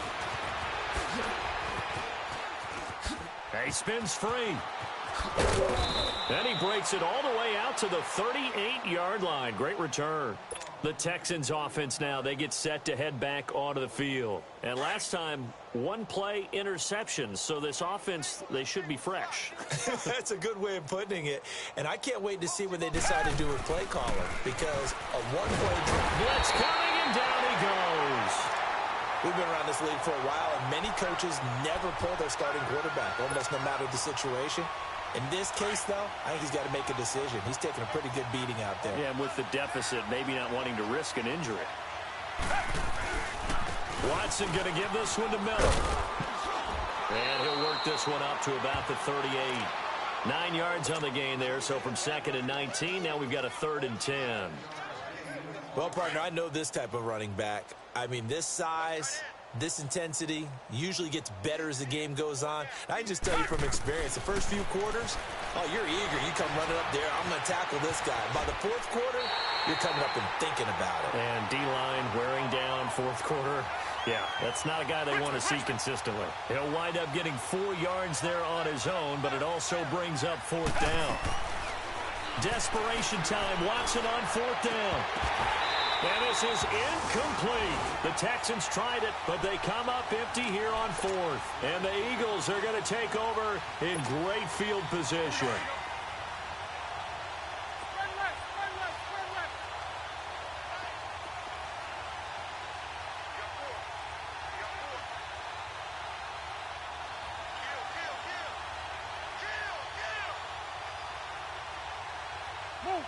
He spins free. Then he breaks it all the way out to the 38-yard line. Great return. The Texans offense now, they get set to head back onto the field. And last time, one play interception. So this offense, they should be fresh. That's a good way of putting it. And I can't wait to see what they decide to do with play calling, because a one-play blitz coming, and down he goes. We've been around this league for a while, and many coaches never pull their starting quarterback, almost no matter the situation. In this case, though, I think he's got to make a decision. He's taking a pretty good beating out there. Yeah, and with the deficit, maybe not wanting to risk an injury. Watson going to give this one to Miller. And he'll work this one up to about the 38. 9 yards on the gain there, so from 2nd and 19, now we've got a 3rd and 10. Well, partner, I know this type of running back. I mean, this size, this intensity usually gets better as the game goes on. And I can just tell you from experience, the first few quarters, oh, you're eager. You come running up there, I'm going to tackle this guy. By the 4th quarter, you're coming up and thinking about it. And D-line wearing down 4th quarter. Yeah, that's not a guy they want to see consistently. He'll wind up getting 4 yards there on his own, but it also brings up 4th down. Desperation time. Watson on 4th down. And this is incomplete. The Texans tried it, but they come up empty here on 4th. And the Eagles are going to take over in great field position. Move.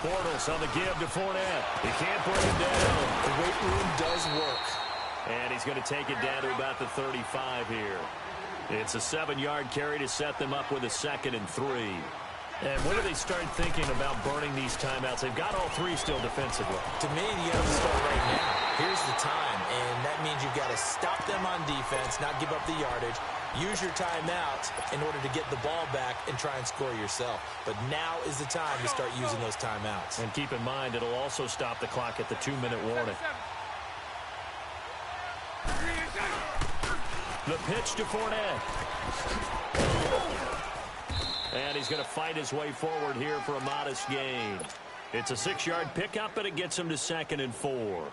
Bortles on the give to Fournette. He can't bring him down. The weight room does work. And he's going to take it down to about the 35 here. It's a 7-yard carry to set them up with a 2nd and 3. And when do they start thinking about burning these timeouts? They've got all 3 still defensively. To me, you have to start right now. Here's the time, and that means you've got to stop them on defense, not give up the yardage. Use your timeouts in order to get the ball back and try and score yourself. But now is the time to start using those timeouts. And keep in mind, it'll also stop the clock at the 2-minute warning. The pitch to Fournette. And he's going to fight his way forward here for a modest gain. It's a 6-yard pickup, and it gets him to 2nd and 4.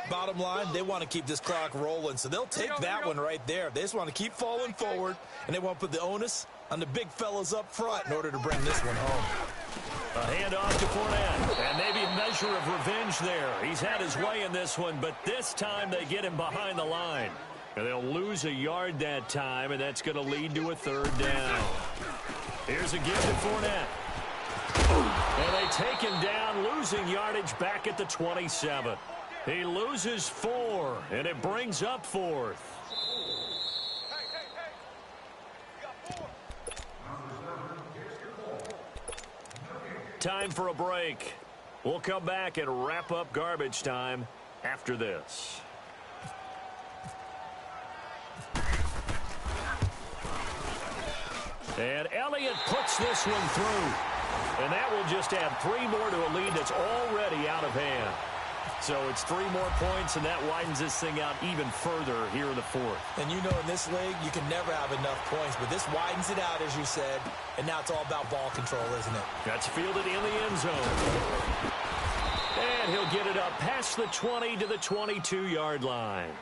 Bottom line, they want to keep this clock rolling, so they'll take that one right there. They just want to keep falling forward, and they want to put the onus on the big fellas up front in order to bring this one home. A handoff to Fournette, and maybe a measure of revenge there. He's had his way in this one, but this time they get him behind the line. And they'll lose a yard that time, and that's going to lead to a 3rd down. Here's a give to Fournette. And they take him down, losing yardage back at the 27. He loses 4, and it brings up 4th. Time for a break. We'll come back and wrap up garbage time after this. And Elliott puts this one through. And that will just add 3 more to a lead that's already out of hand. So it's 3 more points, and that widens this thing out even further here in the 4th. And you know, in this league, you can never have enough points, but this widens it out, as you said, and now it's all about ball control, isn't it? That's fielded in the end zone. And he'll get it up past the 20 to the 22-yard line.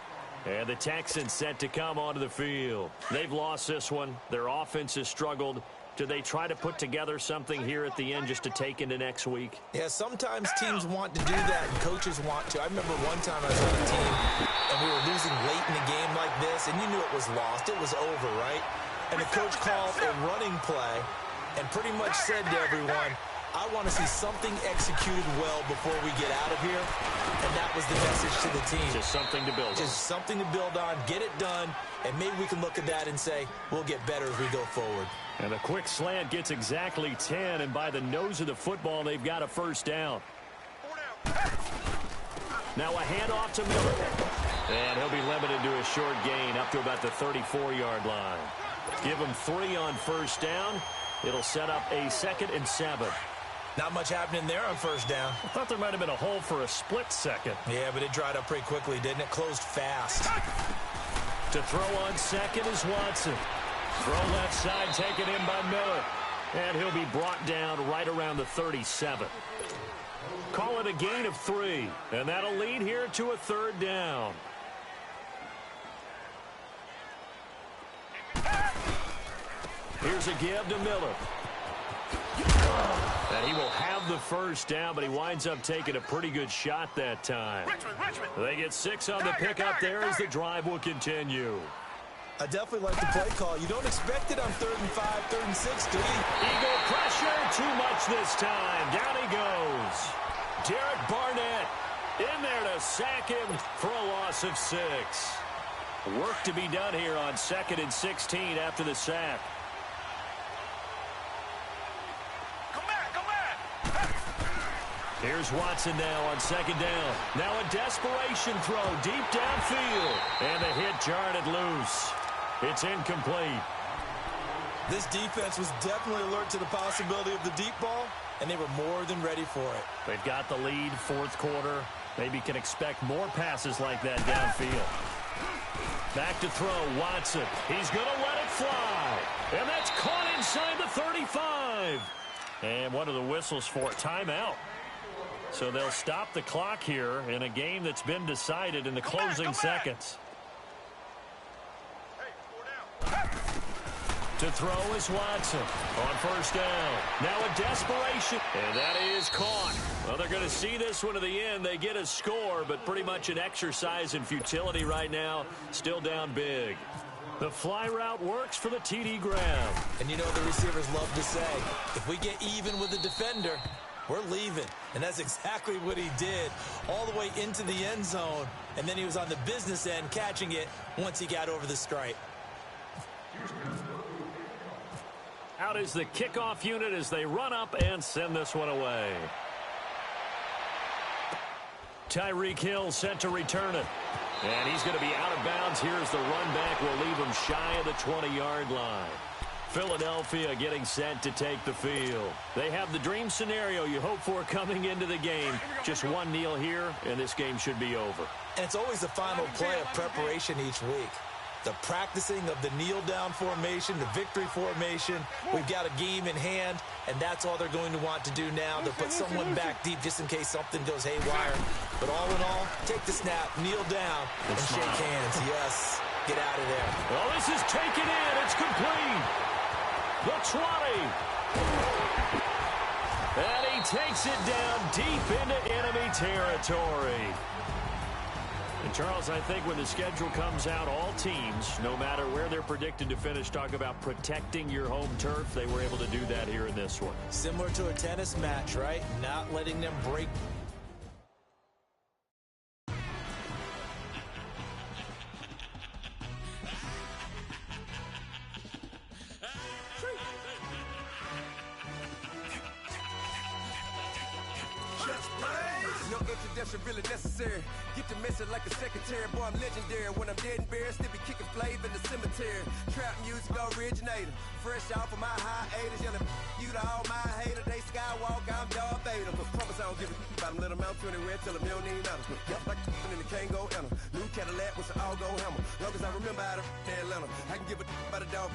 And the Texans set to come onto the field. They've lost this one. Their offense has struggled. Do they try to put together something here at the end just to take into next week? Yeah, sometimes teams want to do that, and coaches want to. I remember one time I was on a team, and we were losing late in a game like this, and you knew it was lost. It was over, right? And the coach called a running play and pretty much said to everyone, I want to see something executed well before we get out of here. And that was the message to the team. Just something to build on. Just something to build on, get it done, and maybe we can look at that and say, we'll get better as we go forward. And a quick slant gets exactly 10, and by the nose of the football, they've got a 1st down. Now a handoff to Miller. And he'll be limited to a short gain up to about the 34-yard line. Give him 3 on 1st down. It'll set up a 2nd and 7. Not much happening there on first down. I thought there might have been a hole for a split second. Yeah, but it dried up pretty quickly, didn't it? Closed fast. To throw on second is Watson. Throw left side taken in by Miller. And he'll be brought down right around the 37. Call it a gain of 3. And that'll lead here to a third down. Here's a give to Miller. And he will have the first down, but he winds up taking a pretty good shot that time. Richmond. They get 6 on the pickup there as the drive will continue. I definitely like the play call. You don't expect it on 3rd and 5, 3rd and 6, do you? Eagle pressure, too much this time. Down he goes. Derek Barnett in there to sack him for a loss of 6. Work to be done here on 2nd and 16 after the sack. Come back. Here's Watson now on 2nd down. Now a desperation throw deep downfield. And the hit jarred it loose. It's incomplete. This defense was definitely alert to the possibility of the deep ball, and they were more than ready for it. They've got the lead, 4th quarter. Maybe can expect more passes like that downfield. Back to throw, Watson. He's going to let it fly. And that's caught inside the 35. And one of the whistles for timeout. So they'll stop the clock here in a game that's been decided in the closing seconds. To throw is Watson on 1st down. Now a desperation, and that is caught. Well, they're going to see this one to the end. They get a score, but pretty much an exercise in futility right now. Still down big. The fly route works for the TD grab. And you know the receivers love to say, if we get even with the defender, we're leaving. And that's exactly what he did, all the way into the end zone. And then he was on the business end catching it once he got over the stripe. Out is the kickoff unit as they run up and send this one away. Tyreek Hill set to return it. And he's going to be out of bounds. Here's the run back. Will leave him shy of the 20-yard line. Philadelphia getting set to take the field. They have the dream scenario you hope for coming into the game. Just one kneel here, and this game should be over. And it's always the final play of preparation each week. The practicing of the kneel-down formation, the victory formation. We've got a game in hand, and that's all they're going to want to do now. They'll put someone back deep just in case something goes haywire. But all in all, take the snap, kneel down, and shake hands. Yes, get out of there. Well, this is taken in. It's complete. The 20. And he takes it down deep into enemy territory. And Charles, I think when the schedule comes out, all teams, no matter where they're predicted to finish, talk about protecting your home turf. They were able to do that here in this one. Similar to a tennis match, right? Not letting them break. No introduction really necessary. Get the message like a secretary. Boy, I'm legendary. When I'm dead and buried, still be kicking flavor in the cemetery. Trap music originator. Fresh off of my hiatus. Yelling you to all my haters. They skywalk, I'm Darth Vader. But promise I don't give a about them. Let them out 20 red till $1 million. Yep, like in the Kango enter. New Cadillac with an all-go hammer. Long as I remember how to Atlanta. I can give a about a dog.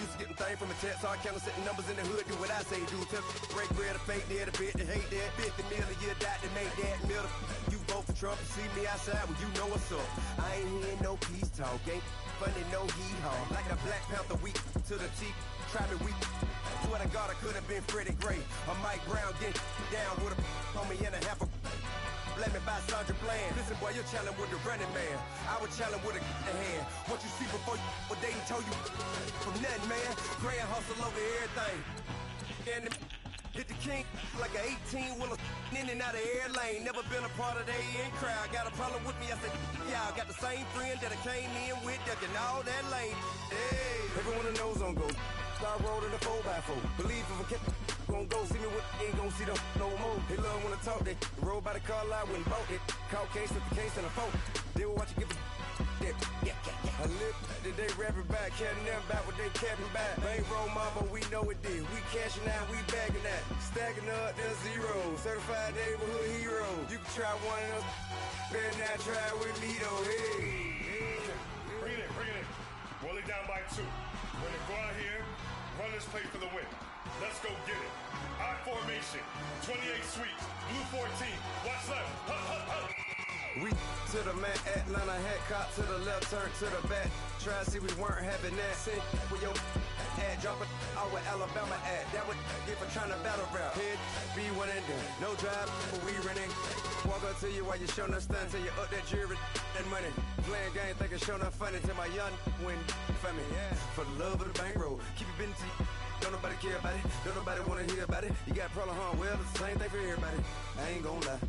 Used to getting things from a text. So I count setting numbers in the hood. Do what I say do. Tell break bread, a fake dead, a bit to hate that. 50 million, you die to make that middle. You vote for Trump and see me outside when you know what's up. I ain't hearing no peace talk. Ain't funny, no heat haul. Like a Black Panther weak to the teeth. Try me weak. Swear to God, I could have been Freddie Gray. Or Mike Brown getting down with a on me and a half a. Blame me by Sandra Bland. Listen, boy, you're challenging with the running man. I was challenging with a hand. What you see before you what they told you from nothing, man. Grand hustle over everything. And hit the king like an 18-wheeler in and out of air lane. Never been a part of the in crowd. Got a problem with me? I said, yeah, I got the same friend that I came in with, ducking all that lane. Hey, everyone that knows on go. Start rolling the 4x4. Believe if I kept gon' go see me with ain't gon' see them no more. They love when I talk. They roll by the car lot when bought it. Caught case with the case and a phone. They will watch you give a that. I live that they rapping back, caring them back what they capping back. Bankroll mama, we know it did. We cashing out, we bagging that. Stacking up, there's zero. Certified neighborhood hero. You can try one of those, better not try with me though. Hey. Bring it in. Roll it down by 2. We're gonna go out here, run this play for the win. Let's go get it. I formation, 28 sweeps, blue 14. Watch left. We to the man, Atlanta hat cop to the left, turn to the back. Try to see we weren't having that. Sit with your ad, drop it out with Alabama at. That would get for trying to battle rap. Head, be one and done. No drive, but we running. Walk up to you while you showing us stun till you up that jewelry and money. Playing game, thinking showing up funny till my young win for me. Yeah, for the love of the bankroll. Keep it been to you. Don't nobody care about it. Don't nobody wanna hear about it. You got a problem, huh? Well, it's the same thing for everybody. I ain't gon' lie.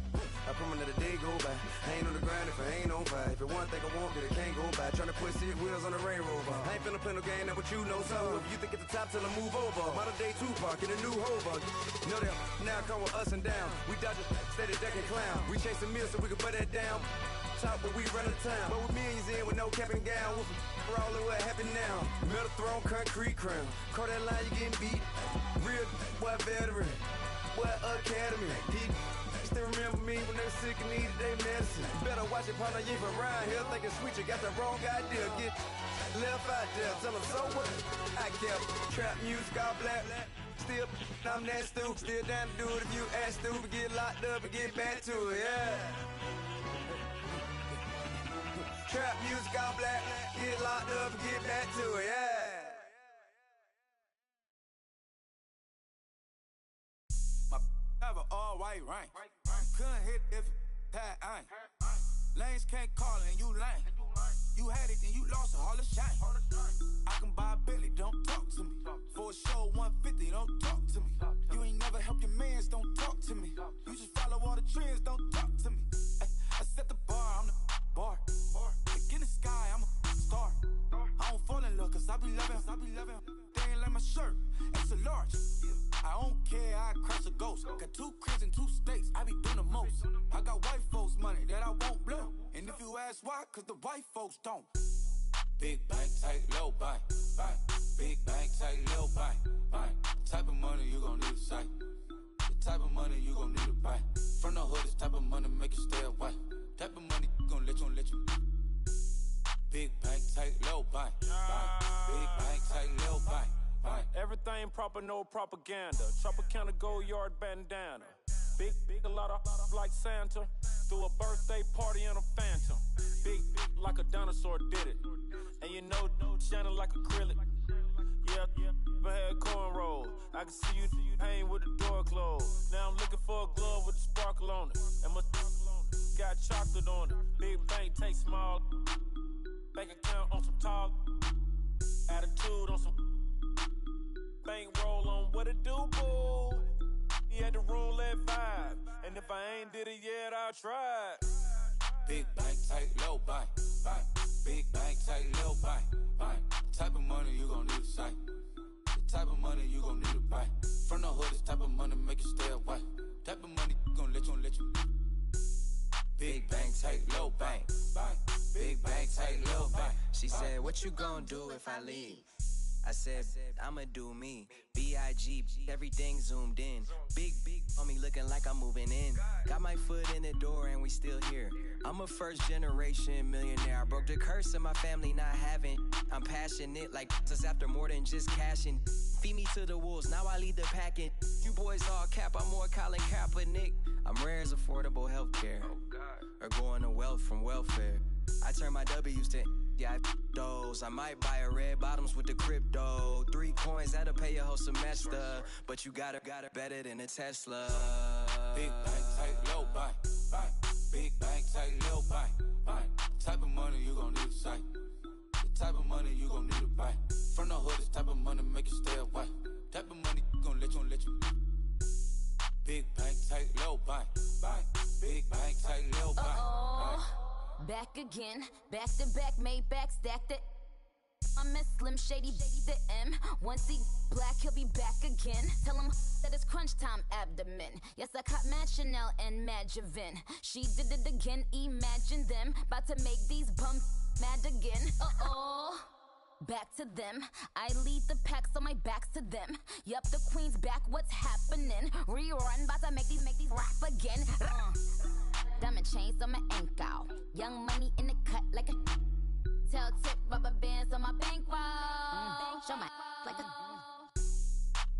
I promise that a day go by. I ain't on the grind if I ain't on fire. If it one thing I want, then it can't go by. Tryna put 6 wheels on the Range Rover. I ain't finna play no game, that what you know. So if you think at the top, tell them move over. Modern day Tupac in a new Hova. Know that now come with us and down. We dodge it, steady decking clown. We chasing meals so we can put that down. Top, but we run the town. But with millions in with no cap and gown. We're all in what happened now. Metal throne, concrete crown. Call that line, you getting beat. Real, what veteran. What academy. Still remember me when they sick and needed their medicine. Better watch it, partner, you from around here thinking sweet, you got the wrong idea. Get left out there, tell them so what? I kept trap music all black. Still, I'm that stupid. Still down to do it if you act stupid. Get locked up and get back to it, yeah. Trap music all black. Get locked up and get back to it, yeah. My have an all white rank. Couldn't hit if it had ain't. Lanes can't call it and you lame. You had it and you lost it, all the shame. I can buy a Billy, don't talk to me. For a show 150, don't talk to me. You ain't never helped your mans, don't talk to me. You just follow all the trends, don't talk to me. I set the bar, I'm the bar. Like in the sky, I'm a star. I don't fall in love cause I be loving. They ain't like my shirt, it's a large. I don't care, I crush a ghost. Got 2 cribs in 2 states, I be doing the most. I got white folks money that I won't blow. And if you ask why, cause the white folks don't. Big bank, tight, low bank. Big bank, tight, low bank. Type of money you gon' need a sight. The type of money you gon' need to buy. From the hood, this type of money make you stay away. Type of money gon' let you. Big bank, tight, low bank. Big bank, tight, low bank. Everything proper, no propaganda. Tropicana gold yard bandana. Big, a lot of like Santa. Threw a birthday party in a phantom. Big like a dinosaur did it. And you know, shining like acrylic. Yeah, I had cornrows. I can see you hang with the door closed. Now I'm looking for a glove with a sparkle on it. And my got chocolate on it. Big bank, take small. Bank account on some tall. Attitude on some. Bankroll on what it do, boo. He had the roulette vibe. And if I ain't did it yet, I'll try. Big bank, tight, low bank. Big bank, tight, low bank. The type of money you gon' need to sight. The type of money you gon' need to buy. From the hood, this type of money make you stay away. Type of money gon' let you. Big bank, tight, low bank. Big bank, tight, low bank. She said, what you gon' do if I leave? I said, I'ma do me. B.I.G. Everything zoomed in. Big on me looking like I'm moving in. Got my foot in the door and we still here. I'm a first generation millionaire. I broke the curse of my family not having. I'm passionate like just after more than just cashing. Feed me to the wolves, now I lead the packing. You boys all cap, I'm more Colin Kaepernick. I'm rare as affordable healthcare. Or going to wealth from welfare. I turn my W's to those. I might buy a red bottoms with the crypto. 3 coins that'll pay your whole semester. But you got it better than a Tesla. Big bank, tight, low bank. Big bank, tight, low bank. Type of money you gon' need to sight. The type of money you gon' need to buy. From the hood, this type of money make you stay away. Type of money gon' let you. Big bank, tight, low bank. Big bank, tight, low bank. Back again, back to back, made back, stacked it. I'm a Slim Shady, the M. Once he black, he'll be back again. Tell him that it's crunch time abdomen. Yes, I caught Mad Chanel and Mad Javin. She did it again, imagine them. About to make these bumps mad again. Uh-oh. Back to them. I lead the pack, so my back's to them. Yup, the queen's back, what's happening? Rerun, bout to make these rap again. Diamond chains on my ankle. Young money in the cut like a tail tip, rubber bands on my bankroll. Show my like a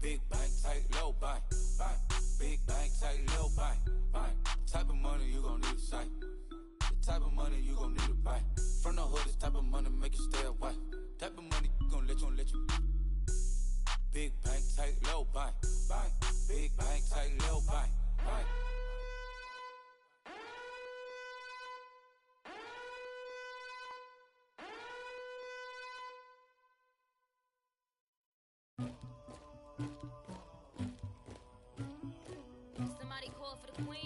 big bank, tight, low bank, bank. Big bank, tight, low bank, bank. Type of money you gon' need a sight. The type of money you gon' need to buy. From the hood, this type of money make you stay away. Type of money gon' let you. Big bank, tight, low bank, bank. Big bank, tight, low bank, bank. somebody call for the queen.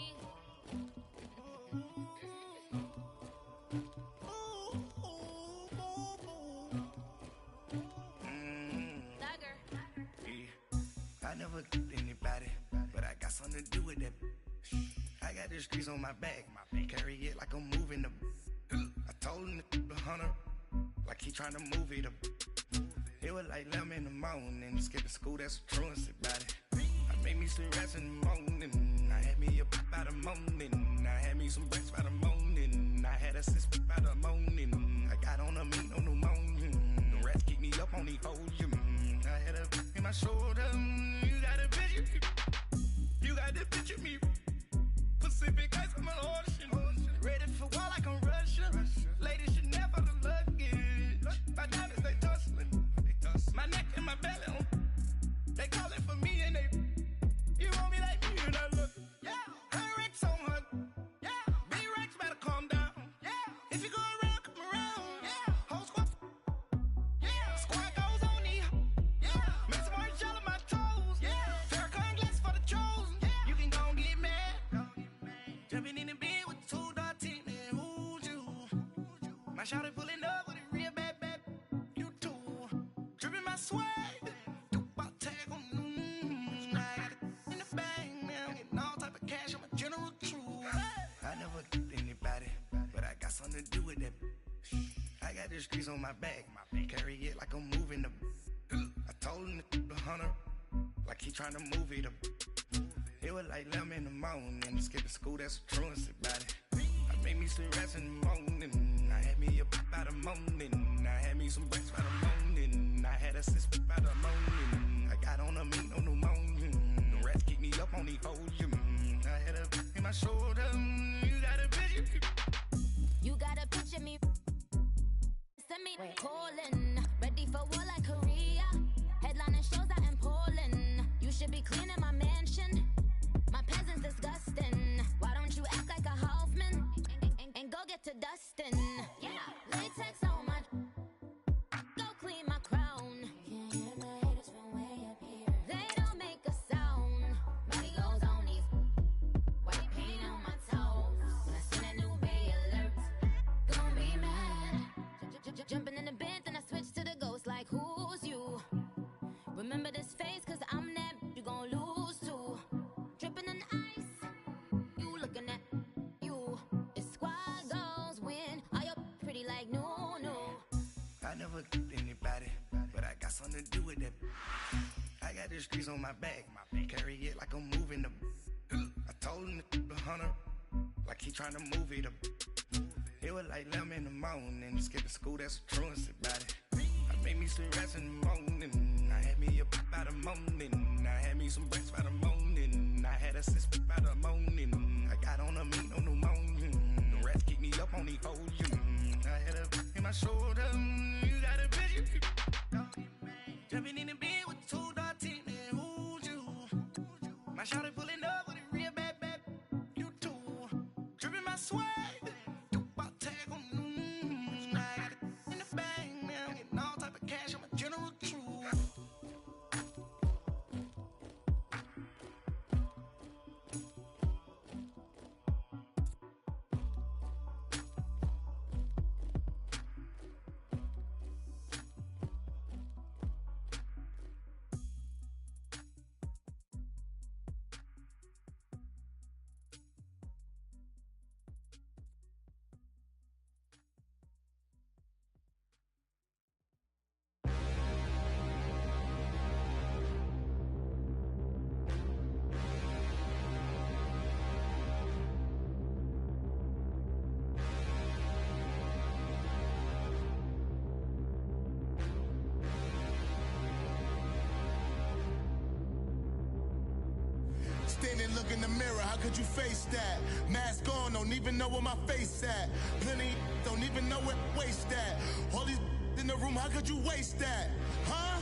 I never killed anybody, but I got something to do with that. I got the streets on my back, carry it like I'm moving the. I told him to the hunter, like he trying to move it up. It was like 11 in the morning, skipping school, that's a truancy about it. I made me some rest in the morning, I had me a pop by the morning. I had me some breaks by the morning, I had a six by the morning. I got on a meat on the morning, the rats keep me up on the podium. I had a in my shoulder, you got a picture, you got the picture me. Pacific ice, I'm an ocean, ready for war like I'm Russia. Ladies should never the luggage, my diamonds they tussling, my neck and my belly on. They calling for me and they, you want me like me and I look, yeah. Her Rex on her, yeah. B-Rex better calm down, yeah. If you go around, come around, yeah. Whole squad, yeah. Squad goes on the, yeah. Make some orange gel on my toes, yeah. Farrakhan glass for the chosen, yeah. You can go and get mad, jumping in the bed with the 2 dot team, man. Who's you? My shawty pulling up with a real bad, you too. Dripping my swag. Something to do with that. I got the streets on my back, carry it like I'm moving the. I told him to the hunter, like he trying to move it up. It was like 11 in the morning, skipping school, that's a truancy about it. I made me some rest in the morning, I had me a pop by the morning. I had me some breaks by the morning, I had a six by the morning. I got on a meat on the morning, the rats keep me up on the podium. I had a in my shoulder, you got a picture. You gotta picture me. Send me calling, ready for war like Korea. Headlining shows out in Poland. You should be cleaning my mansion. My peasants disgusting. Why don't you act like a Hoffman and go get to dustin'? Yeah, latex on my. Go clean my crown. Can't hear the haters from way up here. They don't make a sound. Money goes on these. White paint on my toes. When I send a new bay alert. Gonna be mad. Jumping in the bed, then I switch to the ghost like who's you? Remember this face, cause I'm that you gon' lose too. Dripping in ice, you looking at you. It's squad goals win. Are you pretty like no? I never killed anybody, but I got something to do with that. I got the streets on my back, carry it like I'm moving the. I told him to the hunter, like he trying to move it up. It was like 11 in the morning, skipping school, that's a truancy about it. I made me some rest in the morning, I had me a pop by the morning. I had me some breaks by the morning, I had a six by the morning. I got on a meat on the morning, the rats keep me up on the podium. I had a in my shoulder, you got a picture. Jumping in the bed with the 2 dot team, man. Who's you? My shawty pulling up with a real bad, you too. Dripping my swag. Standing, look in the mirror, how could you face that? Mask on, don't even know where my face at. Plenty, don't even know where waste at. All these in the room, how could you waste that? Huh?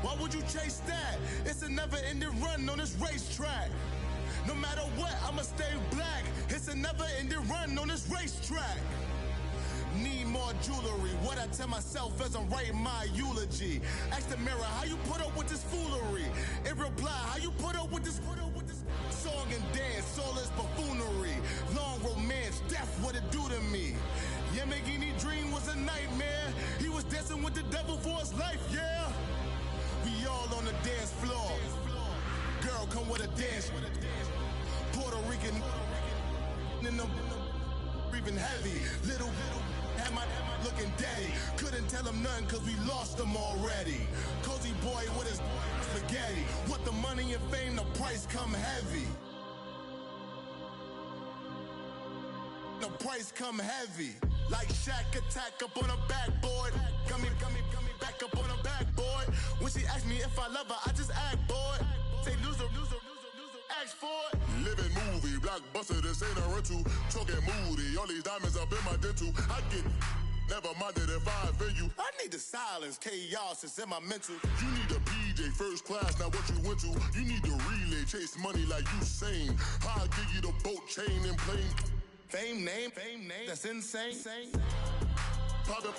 Why would you chase that? It's a never-ending run on this racetrack. No matter what, I'ma stay black. It's a never-ending run on this racetrack. Need more jewelry. What I tell myself as I'm writing my eulogy. Ask the mirror, how you put up with this foolery? It reply, how you put up with this song and dance, all this buffoonery. Long romance, death, what it do to me? Yamagini dream was a nightmare. He was dancing with the devil for his life, yeah. We all on the dance floor. Girl, come with a dance. Puerto Rican in the breathing heavy. Little had my looking daddy. Couldn't tell him nothing cause we lost him already. Cozy boy with his spaghetti. What the money and fame, the price come heavy. The price come heavy. Like Shaq attack up on a backboard. Gummy, back up on a backboard. When she asked me if I love her, I just act bored. Say loser, ask for it. Living movie, blockbuster, this ain't a rental. Talking moody, all these diamonds up in my dental. I get never minded if I offend you. I need the silence, chaos is in my mental. You need a PJ, first class, not what you went to. You need the relay, chase money like you sane. I'll give you the boat, chain, and plane. Fame name, that's insane. Pop up.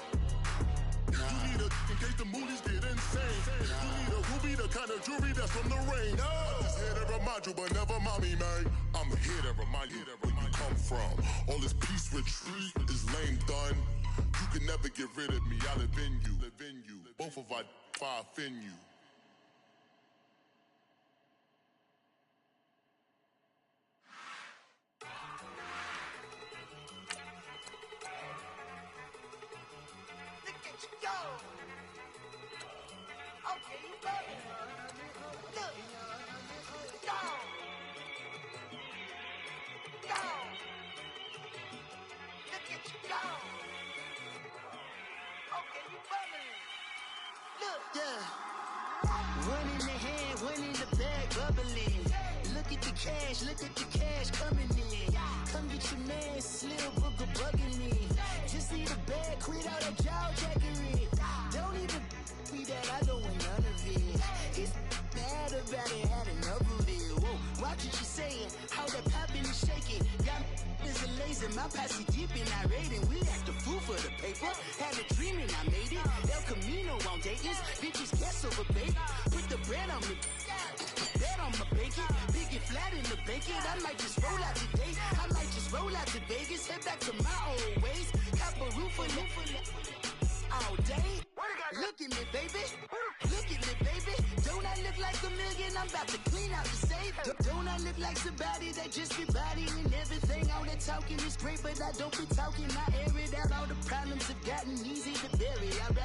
You need a, in case the movies get insane. You need a ruby, the kind of jewelry that's from the rain. I'm just here to remind you, but never mommy, man. I'm here to remind you where you come from. All this peace retreat is lame done. You can never get rid of me, I live in you. Both of our fire offend you. One in the hand, one in the bag, bubbling. Look at the cash coming in. Come get your man, Slim Booger bugging me. Just need a bag, quit all that jaw jackery. Don't even me that, I don't want none of it. It's bad about it, had enough of it. Whoa, watch what you saying, how that poppin' and shaking. Got is a laser, my posse deep and irate, and we act a fool for the paper. Had a dream and I made it. El Camino on Dayton's, bitches guess over bait. Put the bread on me, bet on my bacon. Big it flat in the bacon. I might just roll out today. I might just roll out to Vegas, head back to my old ways. Cop a roof for all day. Look at me, baby. Look at me, baby. Don't I look like a million? I'm about to clean out the safe. Don't I look like somebody that just be bodying everything? All that talking is great, but I don't be talking. I air it out. All the problems have gotten easy to bury. I'd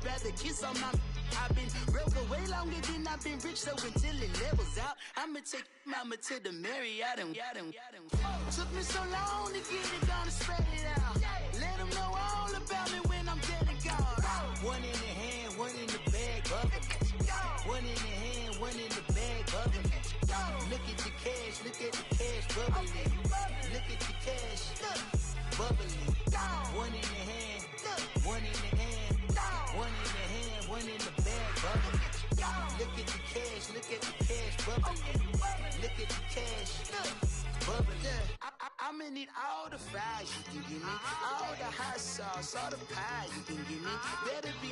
rather kiss on my. I've been broke way longer than I've been rich, so until it levels out, I'ma take mama to the Marriott and took me so long to get it gone and spread it out. Let them know all about me when I'm dead and gone. One in the hand, one in the bag, bubbling. One in the hand, one in the bag, bubbling. Look at the cash, bubbling. Look at the cash, bubbling. One in the hand, one in the hand, one in the hand, one in the bag, bubbling. Look at the cash, bubbling. Look at the cash, bubbling. I'ma need all the fries you can give me, all the hot sauce, all the pie you can give me. Better be